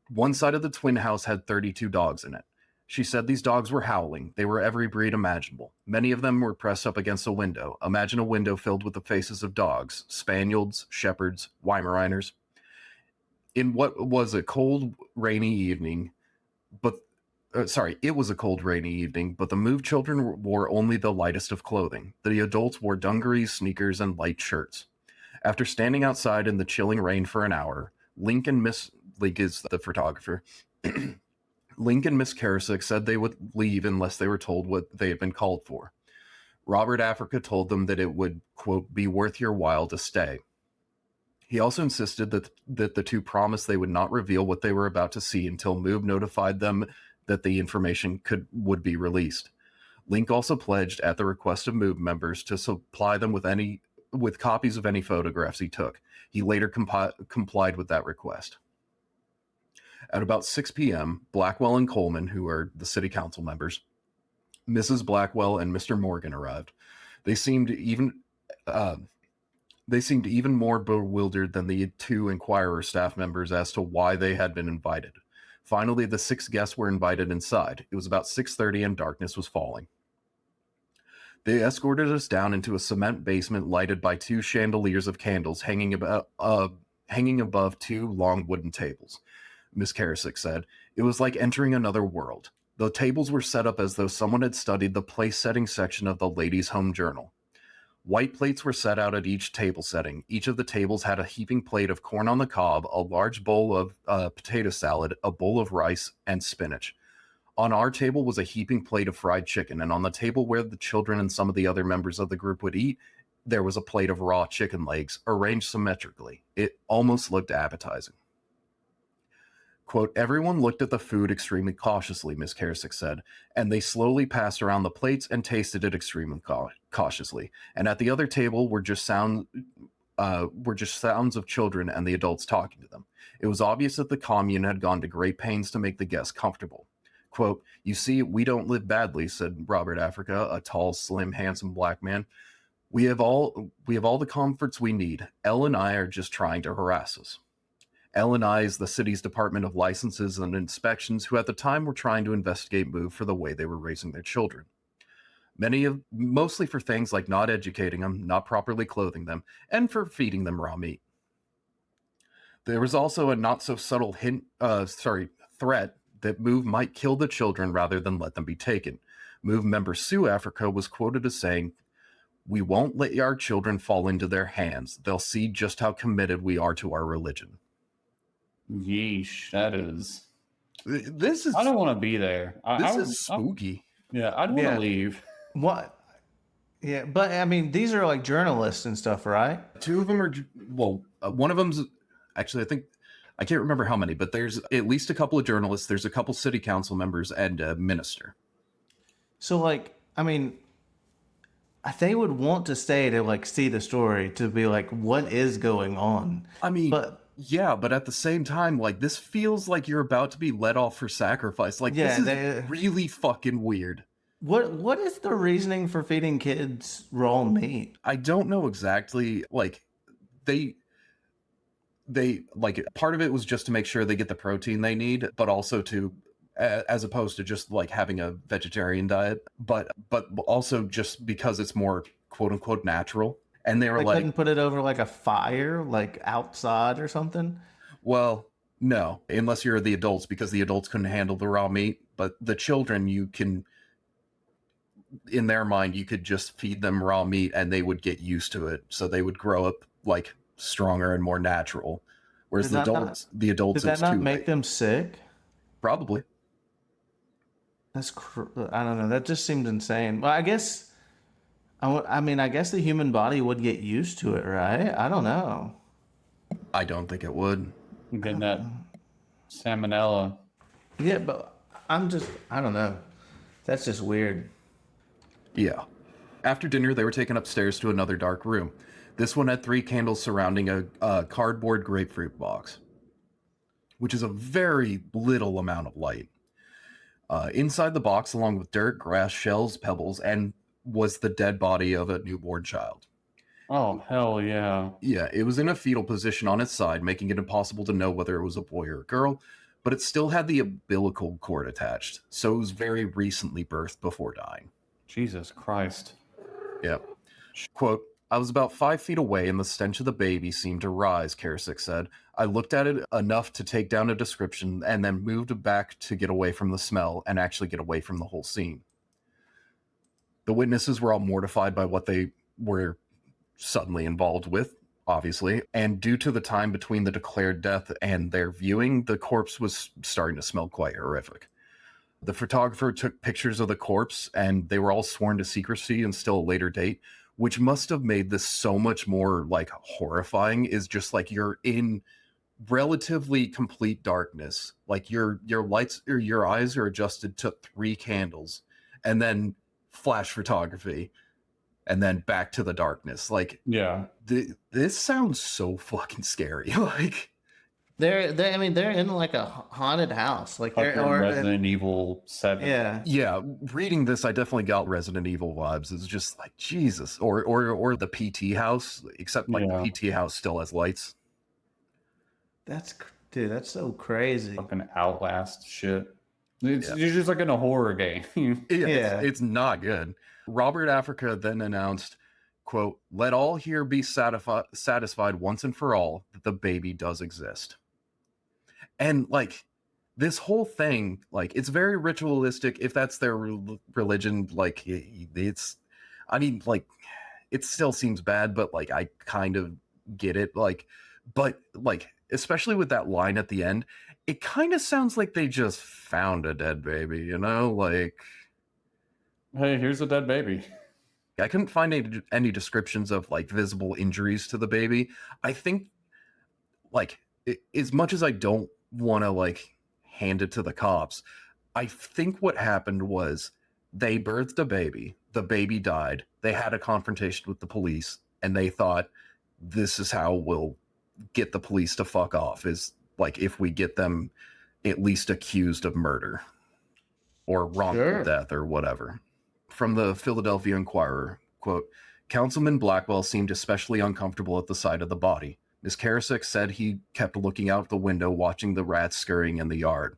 One side of the twin house had 32 dogs in it. She said these dogs were howling. They were every breed imaginable. Many of them were pressed up against a window. Imagine a window filled with the faces of dogs, spaniels, shepherds, Weimaraners. In what was a cold, rainy evening, it was a cold, rainy evening, but the MOVE children wore only the lightest of clothing. The adults wore dungarees, sneakers, and light shirts. After standing outside in the chilling rain for an hour, Link is the photographer. Link and Miss Karasik said they would leave unless they were told what they had been called for. Robert Africa told them that it would, quote, be worth your while to stay. He also insisted that the two promised they would not reveal what they were about to see until MOVE notified them that the information would be released. Link also pledged, at the request of MOVE members, to supply them with copies of any photographs he took. He later complied with that request. At about 6 p.m., Blackwell and Coleman, who are the city council members, Mrs. Blackwell and Mr. Morgan arrived. They seemed even more bewildered than the two Inquirer staff members as to why they had been invited. Finally, the 6 guests were invited inside. It was about 6:30 and darkness was falling. They escorted us down into a cement basement lighted by 2 chandeliers of candles hanging above 2 long wooden tables. Miss Karasik said, "It was like entering another world. The tables were set up as though someone had studied the place-setting section of the Ladies' Home Journal. White plates were set out at each table setting. Each of the tables had a heaping plate of corn on the cob, a large bowl of potato salad, a bowl of rice, and spinach. On our table was a heaping plate of fried chicken, and on the table where the children and some of the other members of the group would eat, there was a plate of raw chicken legs, arranged symmetrically. It almost looked appetizing." Quote, "Everyone looked at the food extremely cautiously," Miss Karasik said, "and they slowly passed around the plates and tasted it extremely cautiously. And at the other table were just sounds of children and the adults talking to them. It was obvious that the commune had gone to great pains to make the guests comfortable. Quote, 'You see, we don't live badly,' said Robert Africa, a tall, slim, handsome black man. We have all the comforts we need. Elle and I are just trying to harass us.' L&I is the city's Department of Licenses and Inspections, who at the time were trying to investigate MOVE for the way they were raising their children. Mostly for things like not educating them, not properly clothing them, and for feeding them raw meat. There was also a not so subtle threat that MOVE might kill the children rather than let them be taken. MOVE member Sue Africa was quoted as saying, 'We won't let our children fall into their hands. They'll see just how committed we are to our religion.'" Yeesh, that is. This is. I don't want to be there. This is spooky. I'd want to leave. What? Yeah, but I mean, these are like journalists and stuff, right? 2 of them are. Well, one of them's actually. I can't remember how many, but there's at least a couple of journalists. There's a couple city council members and a minister. So, like, I mean, they would want to stay to like see the story, to be like, what is going on? I mean, but. Yeah, but at the same time, like, this feels like you're about to be let off for sacrifice. Like, this is really fucking weird. What is the reasoning for feeding kids raw meat? I don't know exactly. Like, they like, part of it was just to make sure they get the protein they need, but also to, as opposed to just like having a vegetarian diet, but also just because it's more quote unquote natural. And they were like, couldn't put it over like a fire, like outside or something? Well, no, unless you're the adults, because the adults couldn't handle the raw meat. But the children, you can, in their mind, you could just feed them raw meat and they would get used to it. So they would grow up like stronger and more natural. Whereas the adults, did that not make them sick? Probably. I don't know. That just seemed insane. Well, I guess I mean, I guess the human body would get used to it, right? I don't know. I don't think it would. I'm getting that salmonella. Yeah, but I don't know. That's just weird. Yeah. After dinner, they were taken upstairs to another dark room. This one had 3 candles surrounding a cardboard grapefruit box, which is a very little amount of light. Inside the box, along with dirt, grass, shells, pebbles, and was the dead body of a newborn child. Oh, hell yeah. Yeah, it was in a fetal position on its side, making it impossible to know whether it was a boy or a girl, but it still had the umbilical cord attached, so it was very recently birthed before dying. Jesus Christ. Yep. Quote, I was about 5 feet away and the stench of the baby seemed to rise, Karasik said. I looked at it enough to take down a description and then moved back to get away from the smell and actually get away from the whole scene. The witnesses were all mortified by what they were suddenly involved with, obviously, and due to the time between the declared death and their viewing, the corpse was starting to smell quite horrific. The photographer took pictures of the corpse and they were all sworn to secrecy until a later date, which must have made this so much more like horrifying. Is just like you're in relatively complete darkness, like your lights or your eyes are adjusted to 3 candles and then flash photography and then back to the darkness. Like, Yeah. this sounds so fucking scary. Like, I mean, they're in like a haunted house, like Fucking they're Resident Evil 7. yeah. yeah, reading this, I definitely got Resident Evil vibes. It's just like Jesus, or the PT house, except like Yeah. the PT house still has lights. Dude, that's so crazy. Fucking Outlast shit. It's Yeah. You're just like in a horror game. Yeah. It's not good. Robert Africa then announced, quote, let all here be satisfied once and for all that the baby does exist. And like this whole thing, like it's very ritualistic. If that's their religion, like it's, I mean, like it still seems bad, but like I kind of get it. Like, but like, especially with that line at the end, it kind of sounds like they just found a dead baby, you know? Like, Hey, here's a dead baby. I couldn't find any descriptions of like visible injuries to the baby. I think, like, as much as I don't want to like hand it to the cops, I think what happened was they birthed a baby, the baby died, they had a confrontation with the police, and they thought this is how we'll get the police to fuck off, is like if we get them at least accused of murder or wrongful Sure. death or whatever. From the Philadelphia Inquirer, quote, Councilman Blackwell seemed especially uncomfortable at the sight of the body. Ms. Karasik said he kept looking out the window watching the rats scurrying in the yard.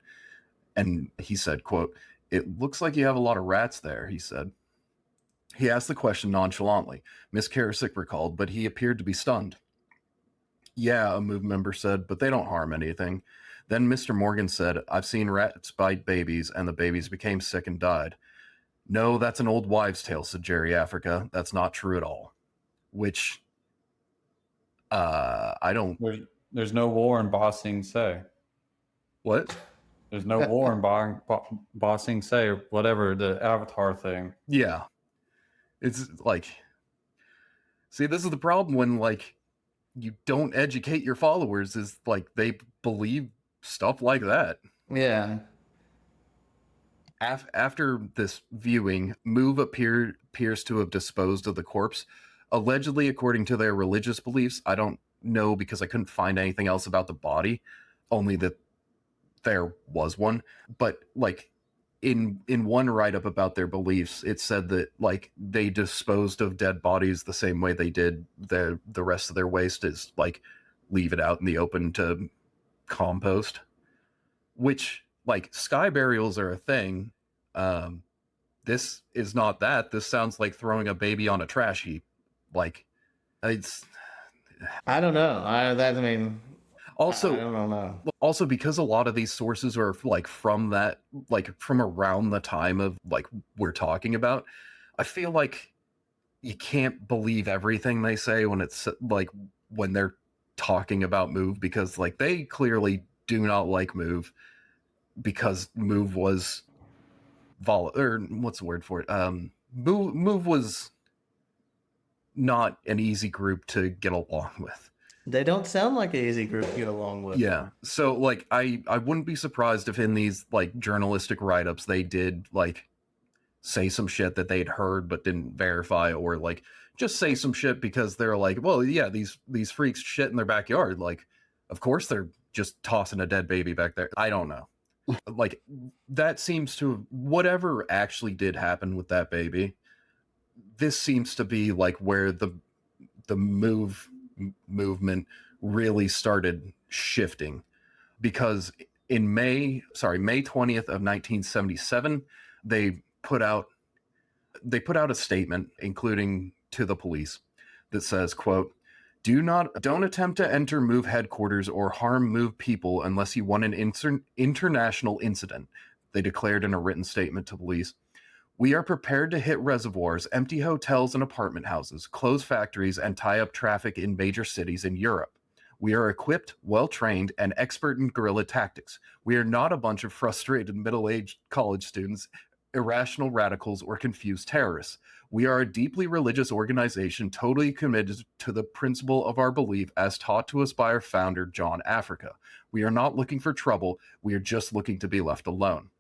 And he said, quote, it looks like you have a lot of rats there, he said. He asked the question nonchalantly. Ms. Karasik recalled, but he appeared to be stunned. Yeah, a MOVE member said, but they don't harm anything. Then Mr. Morgan said, I've seen rats bite babies, and the babies became sick and died. No, that's an old wives' tale, said Jerry Africa. That's not true at all. Which, I don't... There's no war in Ba Sing Se. What? There's no war in Ba Sing Se, or whatever, the Avatar thing. Yeah. It's like... See, this is the problem when, like, you don't educate your followers, is, like, they believe stuff like that. Yeah. After this viewing, MOVE appears to have disposed of the corpse. Allegedly, according to their religious beliefs, I don't know because I couldn't find anything else about the body, only that there was one. But like in one write-up about their beliefs, it said that like they disposed of dead bodies the same way they did the rest of their waste, is like leave it out in the open to compost, which like sky burials are a thing. This is not that. This sounds like throwing a baby on a trash heap. Like, it's I don't know. I mean, also I don't know. also because a lot of these sources are like from that, like from around the time of like we're talking about. I feel like you can't believe everything they say when it's like when they're talking about MOVE, because like they clearly do not like MOVE, because MOVE was or what's the word for it? MOVE was not an easy group to get along with. They don't sound like an easy group to get along with. Yeah. So like I wouldn't be surprised if in these like journalistic write-ups they did like say some shit that they'd heard but didn't verify, or like just say some shit because they're like, well, yeah, these freaks shit in their backyard. Like, of course they're just tossing a dead baby back there. I don't know. Like that seems to, whatever actually did happen with that baby, this seems to be like where the movement really started shifting, because in May 20th of 1977, they put out a statement, including to the police, that says, quote, don't attempt to enter MOVE headquarters or harm MOVE people unless you want an international incident, they declared in a written statement to police. We are prepared to hit reservoirs, empty hotels and apartment houses, close factories, and tie up traffic in major cities in Europe. We are equipped, well-trained, and expert in guerrilla tactics. We are not a bunch of frustrated middle-aged college students, irrational radicals, or confused terrorists. We are a deeply religious organization totally committed to the principle of our belief as taught to us by our founder, Janine Africa. We are not looking for trouble. We are just looking to be left alone.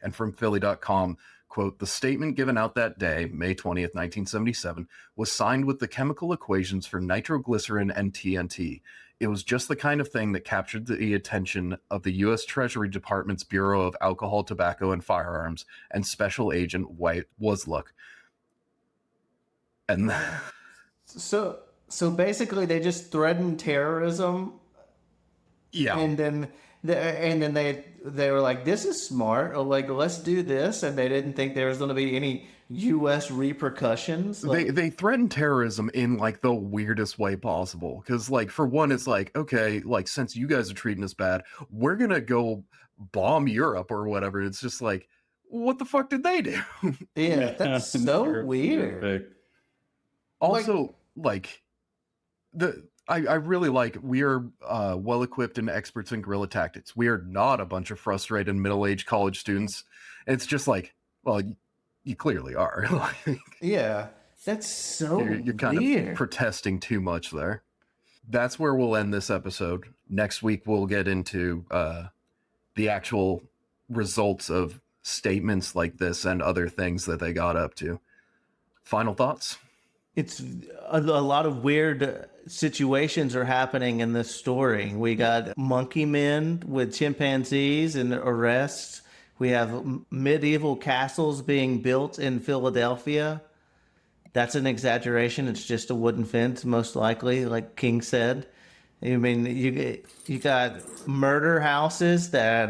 And from Philly.com, quote, the statement given out that day, May 20th, 1977, was signed with the chemical equations for nitroglycerin and TNT. It was just the kind of thing that captured the attention of the U.S. Treasury Department's Bureau of Alcohol, Tobacco, and Firearms and Special Agent White Wasluck. And So basically, they just threatened terrorism. yeah, And then they were like, "This is smart. Or like, let's do this." And they didn't think there was going to be any U.S. repercussions. Like, they threatened terrorism in like the weirdest way possible. Because like, for one, it's like, okay, like since you guys are treating us bad, we're gonna go bomb Europe or whatever. It's just like, what the fuck did they do? yeah, that's so weird. Also, like I really like, we are well equipped and experts in guerrilla tactics. We are not a bunch of frustrated middle-aged college students. It's just like, well, you clearly are. Yeah, that's so you're kind weird. of protesting too much there. That's where we'll end this episode. Next week we'll get into the actual results of statements like this and other things that they got up to. Final thoughts? It's a lot of weird situations are happening in this story. We got monkey men with chimpanzees and arrests. We have medieval castles being built in Philadelphia. That's an exaggeration. It's just a wooden fence, most likely, like King said. I mean, you got murder houses that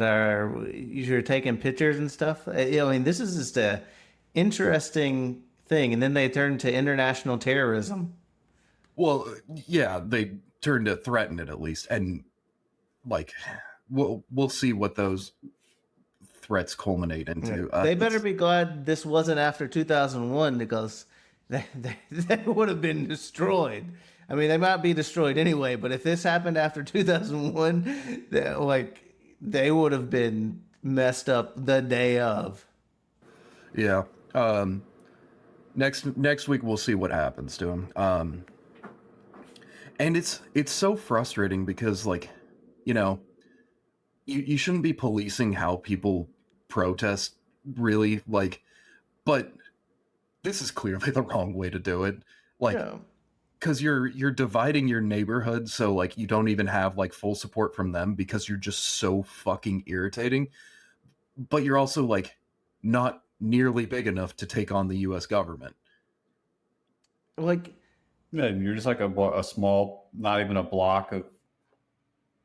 you're taking pictures and stuff. I mean, this is just a interesting thing. And then they turn to international terrorism. Well, yeah, they turned to threaten it at least, and like we'll see what those threats culminate into. They better be glad this wasn't after 2001, because they would have been destroyed. I mean, they might be destroyed anyway, but if this happened after 2001, they would have been messed up the day of. Yeah. Next week we'll see what happens to him. And it's so frustrating because, like, you know, you shouldn't be policing how people protest, really, like, but this is clearly the wrong way to do it. Like, because you're dividing your neighborhood, so like you don't even have like full support from them because you're just so fucking irritating. But you're also like not nearly big enough to take on the U.S. government. Like, yeah, you're just like a small, not even a block of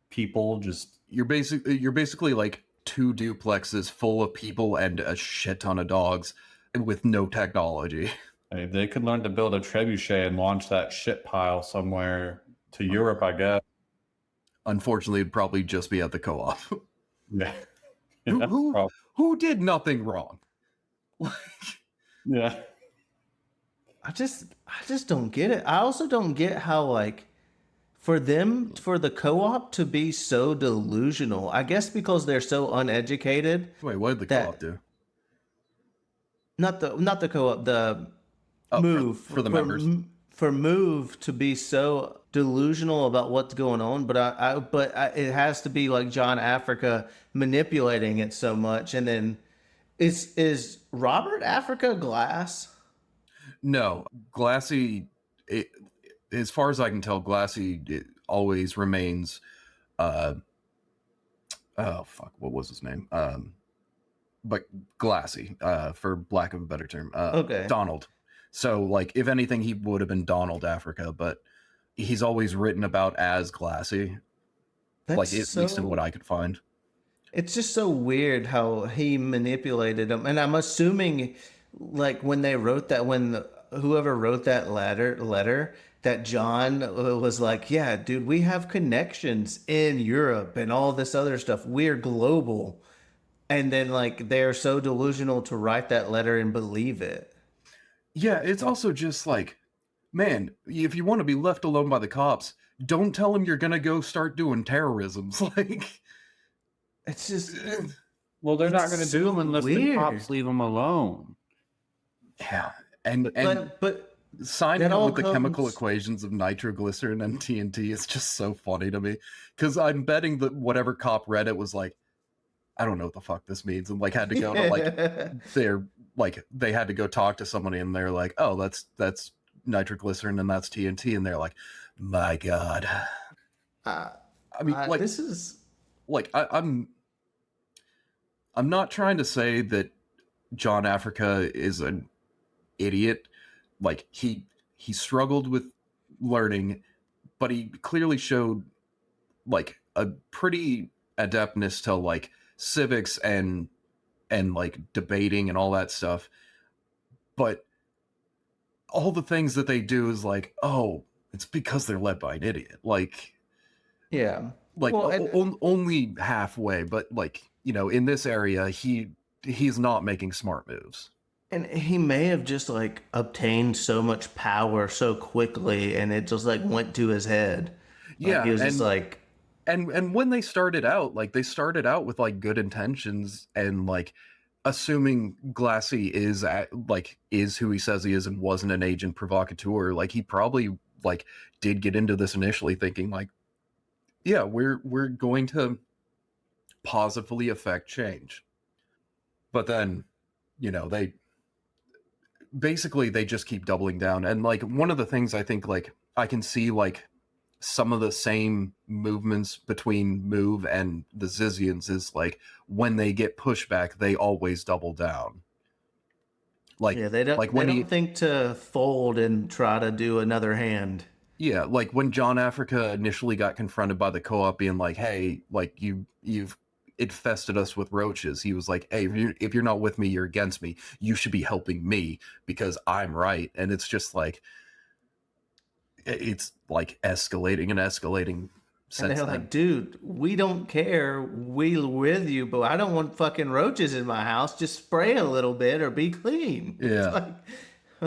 people. Just you're basically like two duplexes full of people and a shit ton of dogs, and with no technology. Hey, they could learn to build a trebuchet and launch that shit pile somewhere to Europe, I guess. Unfortunately, it'd probably just be at the co-op. Yeah. Who did nothing wrong? Yeah. I just don't get it. I also don't get how, like, for the co-op to be so delusional. I guess because they're so uneducated. Wait, what did the co-op do? Not the co-op, the MOVE for the members. for Move to be so delusional about what's going on, but it has to be like John Africa manipulating it so much. And then is Robert Africa glass? No, Glassy, as far as I can tell, Glassy always remains. Oh fuck, what was his name? But Glassy, for lack of a better term. Okay. Donald. So, like, if anything, he would have been Donald Africa, but he's always written about as Glassy. That's like, at least in what I could find. It's just so weird how he manipulated them, and I'm assuming, like when they wrote that, whoever wrote that letter, that John was like, "Yeah, dude, we have connections in Europe and all this other stuff. We're global," and then like they're so delusional to write that letter and believe it. Yeah, it's also just like, man, if you want to be left alone by the cops, don't tell them you're gonna go start doing terrorisms. Like, It's just Well, they're not It's going to do them so unless the weird. cops leave them alone. yeah, and but signing that up all with the chemical comes- equations of nitroglycerin and TNT is just so funny to me, because I'm betting that whatever cop read it was like, I don't know what the fuck this means, and like had to go to they had to go talk to somebody, and they're like, oh, that's nitroglycerin and that's TNT, and they're like, my god. I mean, like, this is like I'm not trying to say that John Africa is an idiot. Like, he struggled with learning, but he clearly showed like a pretty adeptness to like civics and like debating and all that stuff. But all the things that they do is like, oh, it's because they're led by an idiot. yeah. Like Well, and- only halfway, but like, you know, in this area, he's not making smart moves. And he may have just like obtained so much power so quickly, and it just like went to his head. Yeah, He was just like, and when they started out, like, they started out with like good intentions, and like assuming Glassy is who he says he is and wasn't an agent provocateur. Like, he probably like did get into this initially thinking like, yeah, we're going to positively affect change. But then, you know, they just keep doubling down. And like, one of the things I think, like, I can see like some of the same movements between Move and the Zizians is like, when they get pushback, they always double down. Like, yeah, they don't like they when don't think to fold and try to do another hand. yeah, like when John Africa initially got confronted by the co-op being like, hey, like, you've infested us with roaches. He was like, hey, if you're not with me, you're against me. You should be helping me because I'm right. And it's just like, it's like escalating and escalating. And they're like, dude, we don't care. We're with you, but I don't want fucking roaches in my house. Just spray a little bit or be clean. Yeah.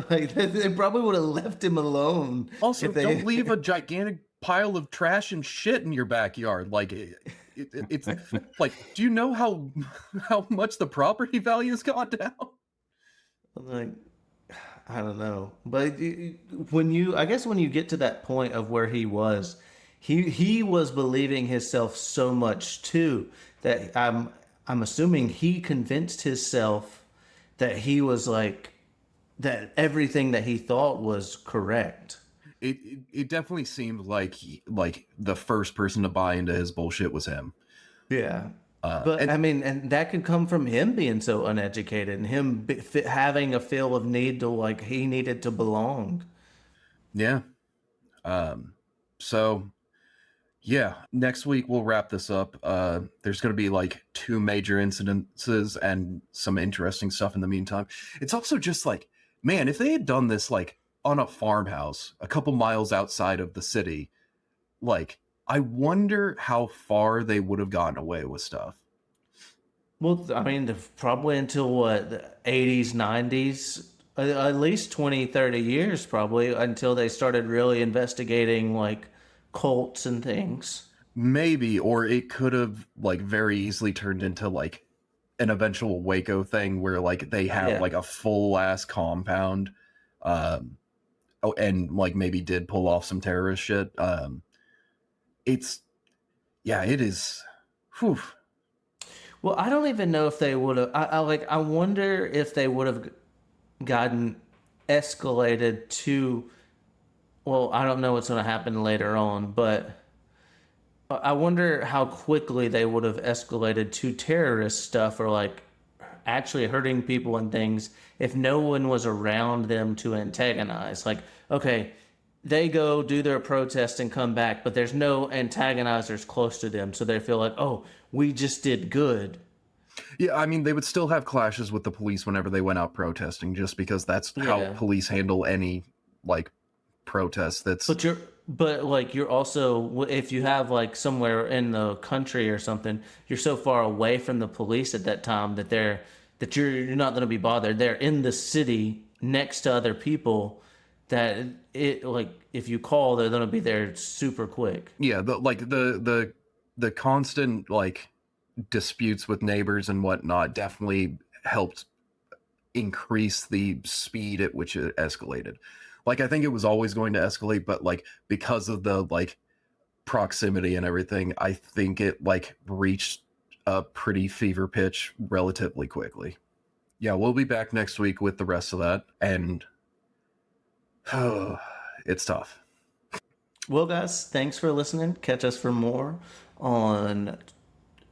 Like they probably would have left him alone. Also, if they... don't leave a gigantic pile of trash and shit in your backyard. Like, it's like, do you know how much the property value has gone down? Like, I don't know, but I guess when you get to that point of where he was believing himself so much too that I'm assuming he convinced himself that he was like, that everything that he thought was correct. It definitely seemed like the first person to buy into his bullshit was him. Yeah. But I mean, and that could come from him being so uneducated and him having a feel of need to, like, he needed to belong. Yeah. So yeah, next week we'll wrap this up. There's going to be like 2 major incidences and some interesting stuff in the meantime. It's also just like, man, if they had done this like on a farmhouse a couple miles outside of the city, like, I wonder how far they would have gotten away with stuff. Well, I mean, probably until what, the 80s, 90s, at least 20, 30 years probably, until they started really investigating like cults and things. Maybe, or it could have like very easily turned into like an eventual Waco thing where like they have like a full ass compound. oh, and like maybe did pull off some terrorist shit. It is. Whew. Well, I don't even know if they would have. I wonder if they would have gotten escalated to. Well, I don't know what's going to happen later on, but I wonder how quickly they would have escalated to terrorist stuff or like actually hurting people and things if no one was around them to antagonize. Like, okay, they go do their protest and come back, but there's no antagonizers close to them, so they feel like, oh, we just did good. Yeah, I mean, they would still have clashes with the police whenever they went out protesting, just because that's how Yeah. police handle any like protest. That's But like you're also, if you have like somewhere in the country or something, you're so far away from the police at that time that you're not going to be bothered. They're in the city next to other people that it like if you call, they're going to be there super quick. yeah, the constant like disputes with neighbors and whatnot definitely helped increase the speed at which it escalated. Like, I think it was always going to escalate, but like because of the like proximity and everything, I think it like reached a pretty fever pitch relatively quickly. Yeah, we'll be back next week with the rest of that, and it's tough. Well, guys, thanks for listening. Catch us for more on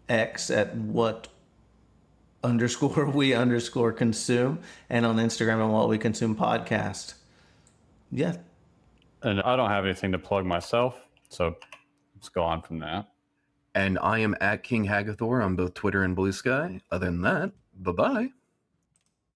X at what_we_consume and on Instagram and what we consume podcast. Yeah. And I don't have anything to plug myself, so let's go on from that. And I am at King Hagathor on both Twitter and Blue Sky. Other than that, bye-bye.